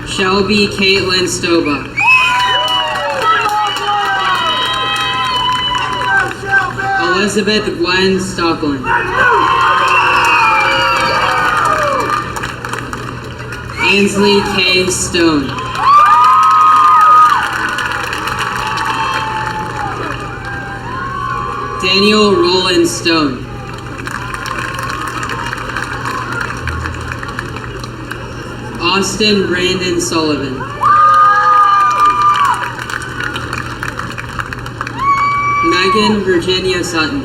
Shelby Caitlin Stoba. Elizabeth Gwen Stockland. Ainsley K. Stone. Daniel Roland Stone. Austin Brandon Sullivan. Megan Virginia Sutton.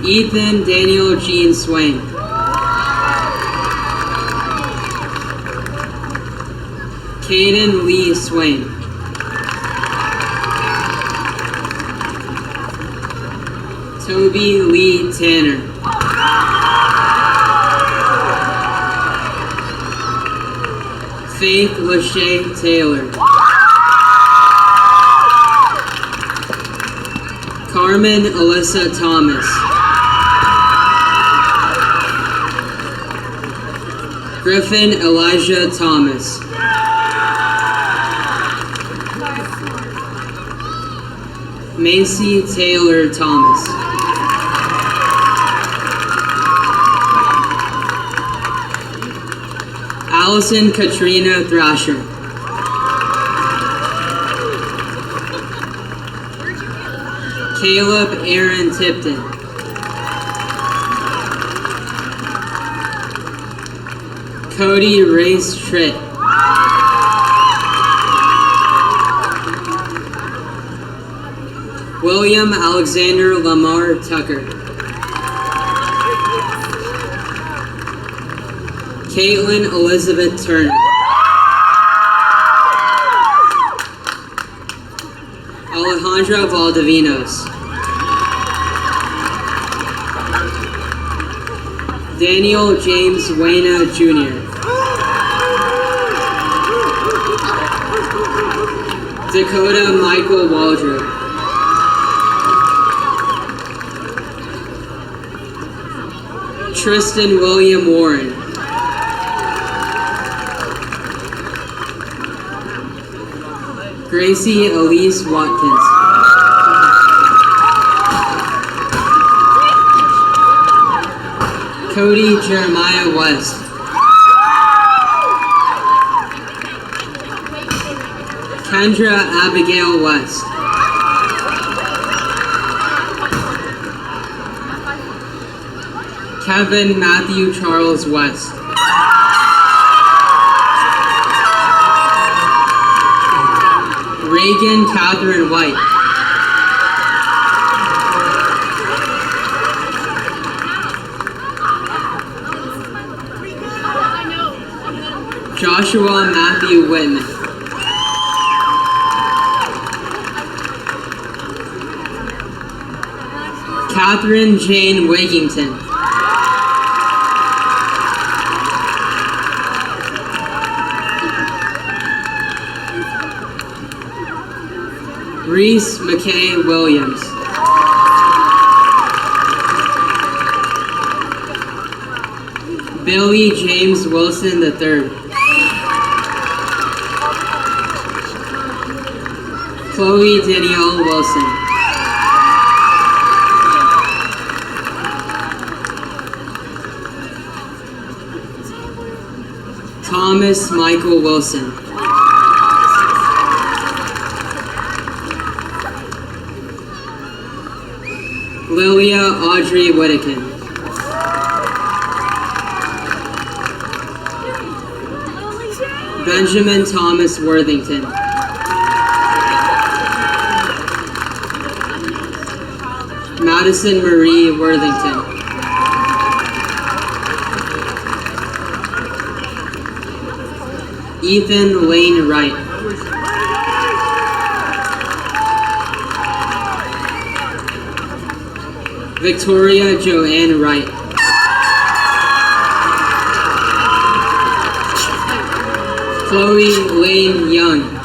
Ethan Daniel Jean Swain. Caden Lee Swain. Toby Lee Tanner. Faith Lachey Taylor. Carmen Alyssa Thomas. Griffin Elijah Thomas. Macy Taylor Thomas. Allison Katrina Thrasher. Caleb Aaron Tipton. Cody Race Tritt. William Alexander Lamar Tucker. Caitlin Elizabeth Turner. Alejandra Valdivinos. Daniel James Wayna Jr. Dakota Michael Waldrop. Tristan William Warren. Gracie Elise Watkins. Cody Jeremiah West. Kendra Abigail West. Kevin Matthew Charles West. Reagan Katherine White. Joshua Matthew Whitman. Catherine Jane Wigington. Reese McKay Williams. Billy James Wilson III. Chloe Danielle Wilson. Thomas Michael Wilson. Lilia Audrey Whittakin. Benjamin Thomas Worthington. Madison Marie Worthington. Ethan Lane Wright. Victoria Joanne Wright. Chloe Lane Young.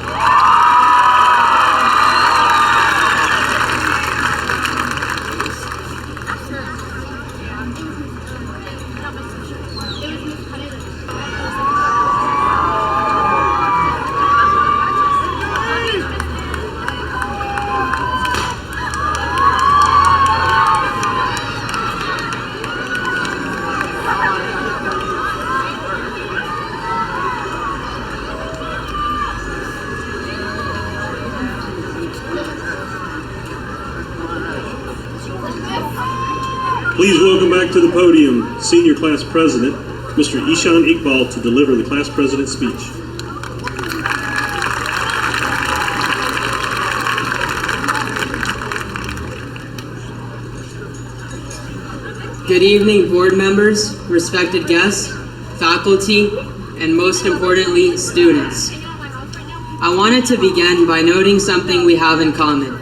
Please welcome back to the podium Senior Class President, Mr. Ishan Iqbal, to deliver the Class President speech. Good evening, board members, respected guests, faculty, and most importantly, students. I wanted to begin by noting something we have in common.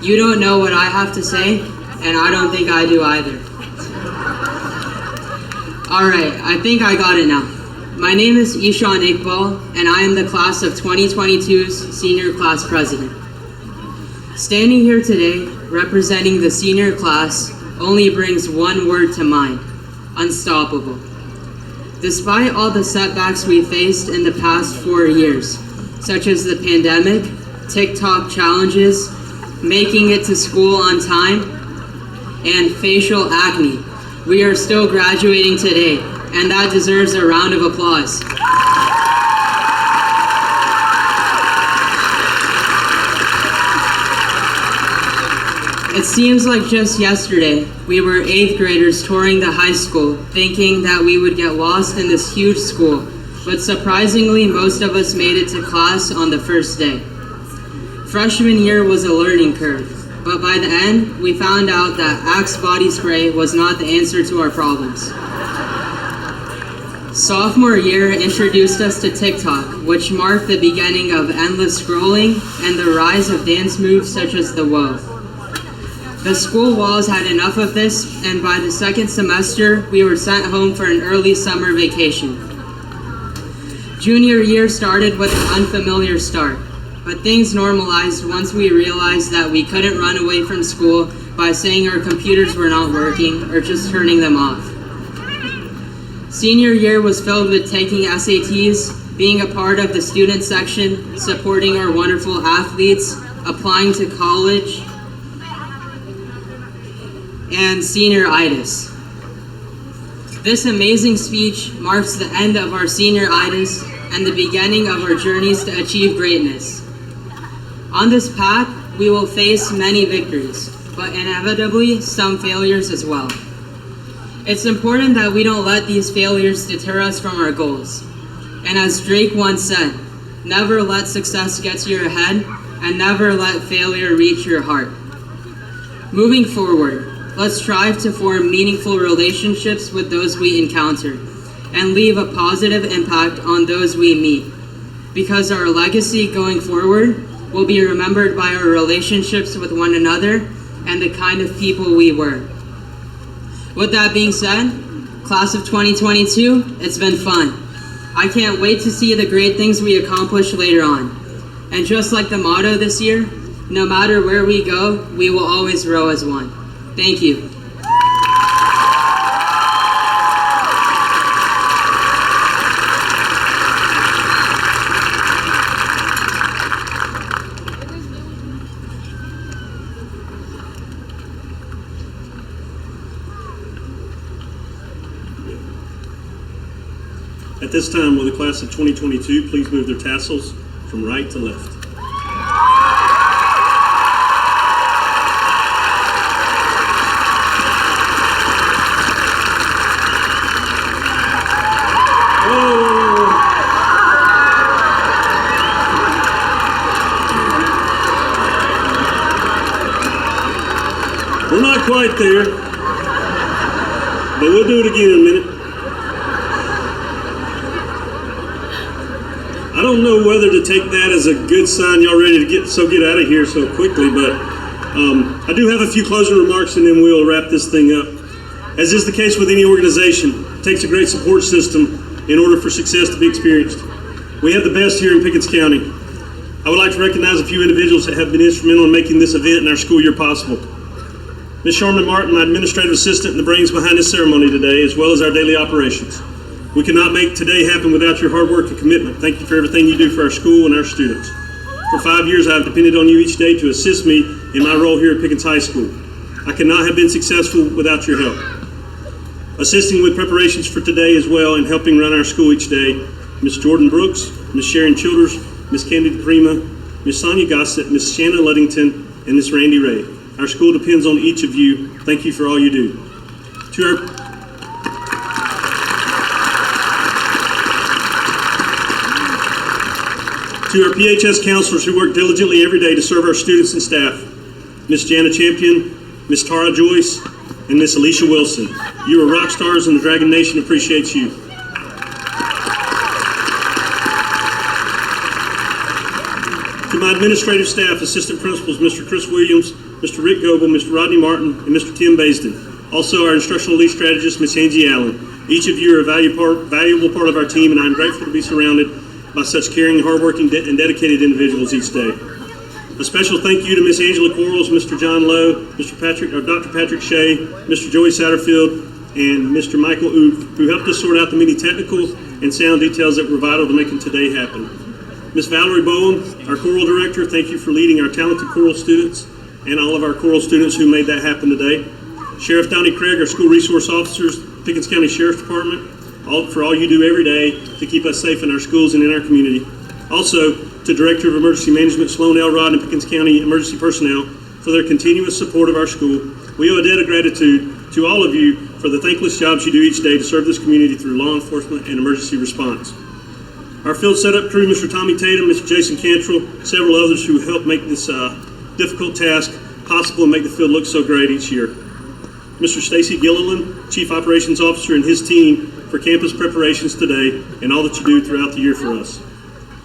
You don't know what I have to say, and I don't think I do either. Alright, I think I got it now. My name is Ishan Iqbal, and I am the class of 2022's Senior Class President. Standing here today, representing the senior class only brings one word to mind: unstoppable. Despite all the setbacks we faced in the past 4 years, such as the pandemic, TikTok challenges, making it to school on time, and facial acne, we are still graduating today, and that deserves a round of applause. It seems like just yesterday, we were 8th graders touring the high school, thinking that we would get lost in this huge school, but surprisingly, most of us made it to class on the first day. Freshman year was a learning curve, but by the end, we found out that Axe body spray was not the answer to our problems. Sophomore year introduced us to TikTok, which marked the beginning of endless scrolling and the rise of dance moves such as the Woe. The school walls had enough of this, and by the second semester, we were sent home for an early summer vacation. Junior year started with an unfamiliar start, but things normalized once we realized that we couldn't run away from school by saying our computers were not working or just turning them off. Senior year was filled with taking SATs, being a part of the student section, supporting our wonderful athletes, applying to college, and senior-itis. This amazing speech marks the end of our senior-itis and the beginning of our journeys to achieve greatness. On this path, we will face many victories, but inevitably some failures as well. It's important that we don't let these failures deter us from our goals. And as Drake once said, never let success get to your head, and never let failure reach your heart. Moving forward, let's strive to form meaningful relationships with those we encounter and leave a positive impact on those we meet, because our legacy going forward will be remembered by our relationships with one another and the kind of people we were. With that being said, class of 2022, it's been fun. I can't wait to see the great things we accomplish later on. And just like the motto this year, no matter where we go, we will always row as one. Thank you. At this time, will the class of 2022 please move their tassels from right to left? We're not quite there, but we'll do it again in a minute. I don't know whether to take that as a good sign y'all ready to get out of here so quickly, but I do have a few closing remarks and then we'll wrap this thing up. As is the case with any organization, it takes a great support system in order for success to be experienced. We have the best here in Pickens County. I would like to recognize a few individuals that have been instrumental in making this event and our school year possible. Ms. Sharman Martin, my administrative assistant, and the brains behind this ceremony today, as well as our daily operations. We cannot make today happen without your hard work and commitment. Thank you for everything you do for our school and our students. For 5 years, I have depended on you each day to assist me in my role here at Pickens High School. I could not have been successful without your help. Assisting with preparations for today as well and helping run our school each day, Ms. Jordan Brooks, Ms. Sharon Childers, Ms. Candy DePrima, Ms. Sonia Gossett, Ms. Shanna Luddington, and Ms. Randy Ray. Our school depends on each of you. Thank you for all you do. To our PHS counselors who work diligently every day to serve our students and staff, Ms. Jana Champion, Ms. Tara Joyce, and Ms. Alicia Wilson. You are rock stars and the Dragon Nation appreciates you. To my administrative staff, assistant principals, Mr. Chris Williams, Mr. Rick Goebel, Mr. Rodney Martin, and Mr. Tim Baisden. Also our instructional lead strategist, Ms. Angie Allen. Each of you are a valuable part of our team, and I'm grateful to be surrounded by such caring, hardworking, and dedicated individuals each day. A special thank you to Miss Angela Quarles, Mr. John Lowe, Dr. Patrick Shea, Mr. Joey Satterfield, and Mr. Michael Oof, who helped us sort out the many technical and sound details that were vital to making today happen. Miss Valerie Bowen, our choral director, thank you for leading our talented choral students and all of our choral students who made that happen today. Sheriff Donnie Craig, our school resource officers, Pickens County Sheriff's Department, for all you do every day to keep us safe in our schools and in our community. Also, to Director of Emergency Management Sloan Elrod and Pickens County Emergency Personnel for their continuous support of our school. We owe a debt of gratitude to all of you for the thankless jobs you do each day to serve this community through law enforcement and emergency response. Our field setup crew, Mr. Tommy Tatum, Mr. Jason Cantrell, several others who helped make this difficult task possible and make the field look so great each year. Mr. Stacy Gilliland, Chief Operations Officer, and his team for campus preparations today and all that you do throughout the year for us.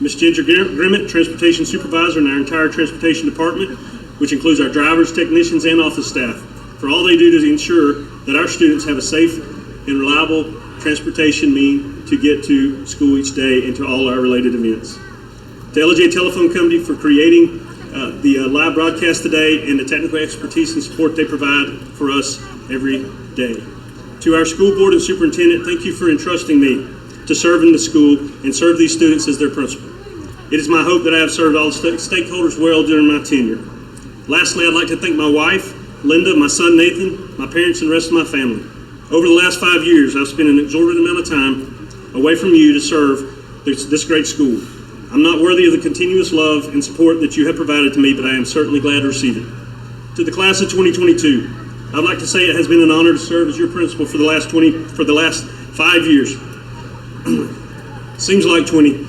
Ms. Ginger Grimmett, Transportation Supervisor in our entire Transportation Department, which includes our drivers, technicians, and office staff, for all they do to ensure that our students have a safe and reliable transportation mean to get to school each day and to all our related events. To LJ Telephone Company for creating the live broadcast today and the technical expertise and support they provide for us every day. To our school board and superintendent, thank you for entrusting me to serve in the school and serve these students as their principal. It is my hope that I have served all stakeholders well during my tenure. Lastly, I'd like to thank my wife, Linda, my son Nathan, my parents, and the rest of my family. Over the last 5 years, I've spent an exorbitant amount of time away from you to serve this great school. I'm not worthy of the continuous love and support that you have provided to me, but I am certainly glad to receive it. To the class of 2022, I'd like to say it has been an honor to serve as your principal for the last 5 years. Seems like 20.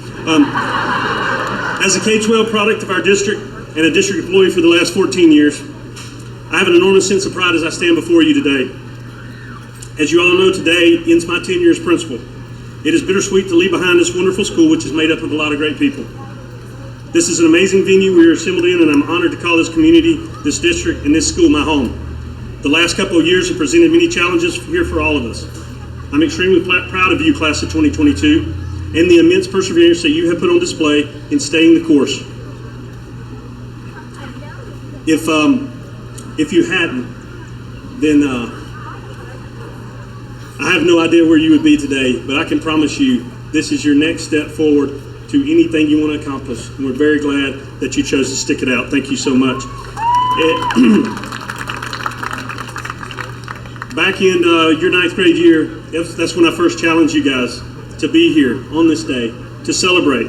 As a K-12 product of our district and a district employee for the last 14 years, I have an enormous sense of pride as I stand before you today. As you all know, today ends my tenure as principal. It is bittersweet to leave behind this wonderful school, which is made up of a lot of great people. This is an amazing venue we are assembled in, and I'm honored to call this community, this district, and this school my home. The last couple of years have presented many challenges here for all of us. I'm extremely proud of you, class of 2022, and the immense perseverance that you have put on display in staying the course. If you hadn't, then I have no idea where you would be today, but I can promise you this is your next step forward to anything you want to accomplish, and we're very glad that you chose to stick it out. Thank you so much. Back in your 9th grade year, that's when I first challenged you guys to be here on this day, to celebrate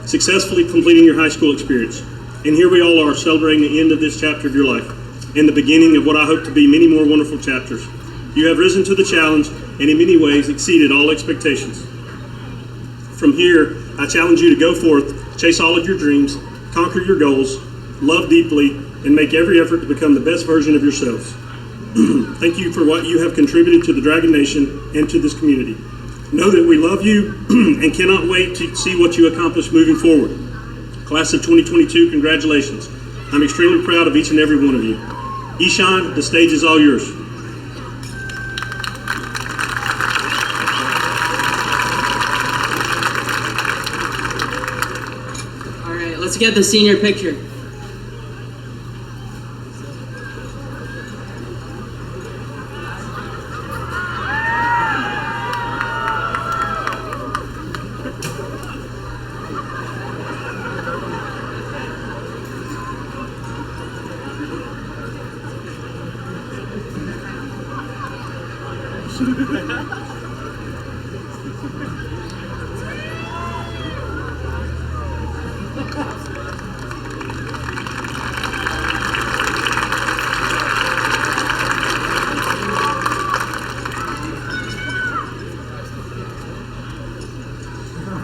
successfully completing your high school experience. And here we all are celebrating the end of this chapter of your life and the beginning of what I hope to be many more wonderful chapters. You have risen to the challenge and in many ways exceeded all expectations. From here, I challenge you to go forth, chase all of your dreams, conquer your goals, love deeply, and make every effort to become the best version of yourselves. Thank you for what you have contributed to the Dragon Nation and to this community. Know that we love you and cannot wait to see what you accomplish moving forward. Class of 2022, congratulations. I'm extremely proud of each and every one of you. Ishan, the stage is all yours. All right, let's get the senior picture.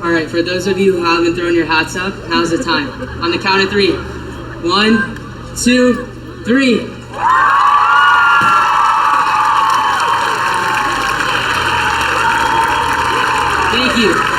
All right, for those of you who haven't thrown your hats up, now's the time. On the count of 3. 1, 2, 3. Thank you.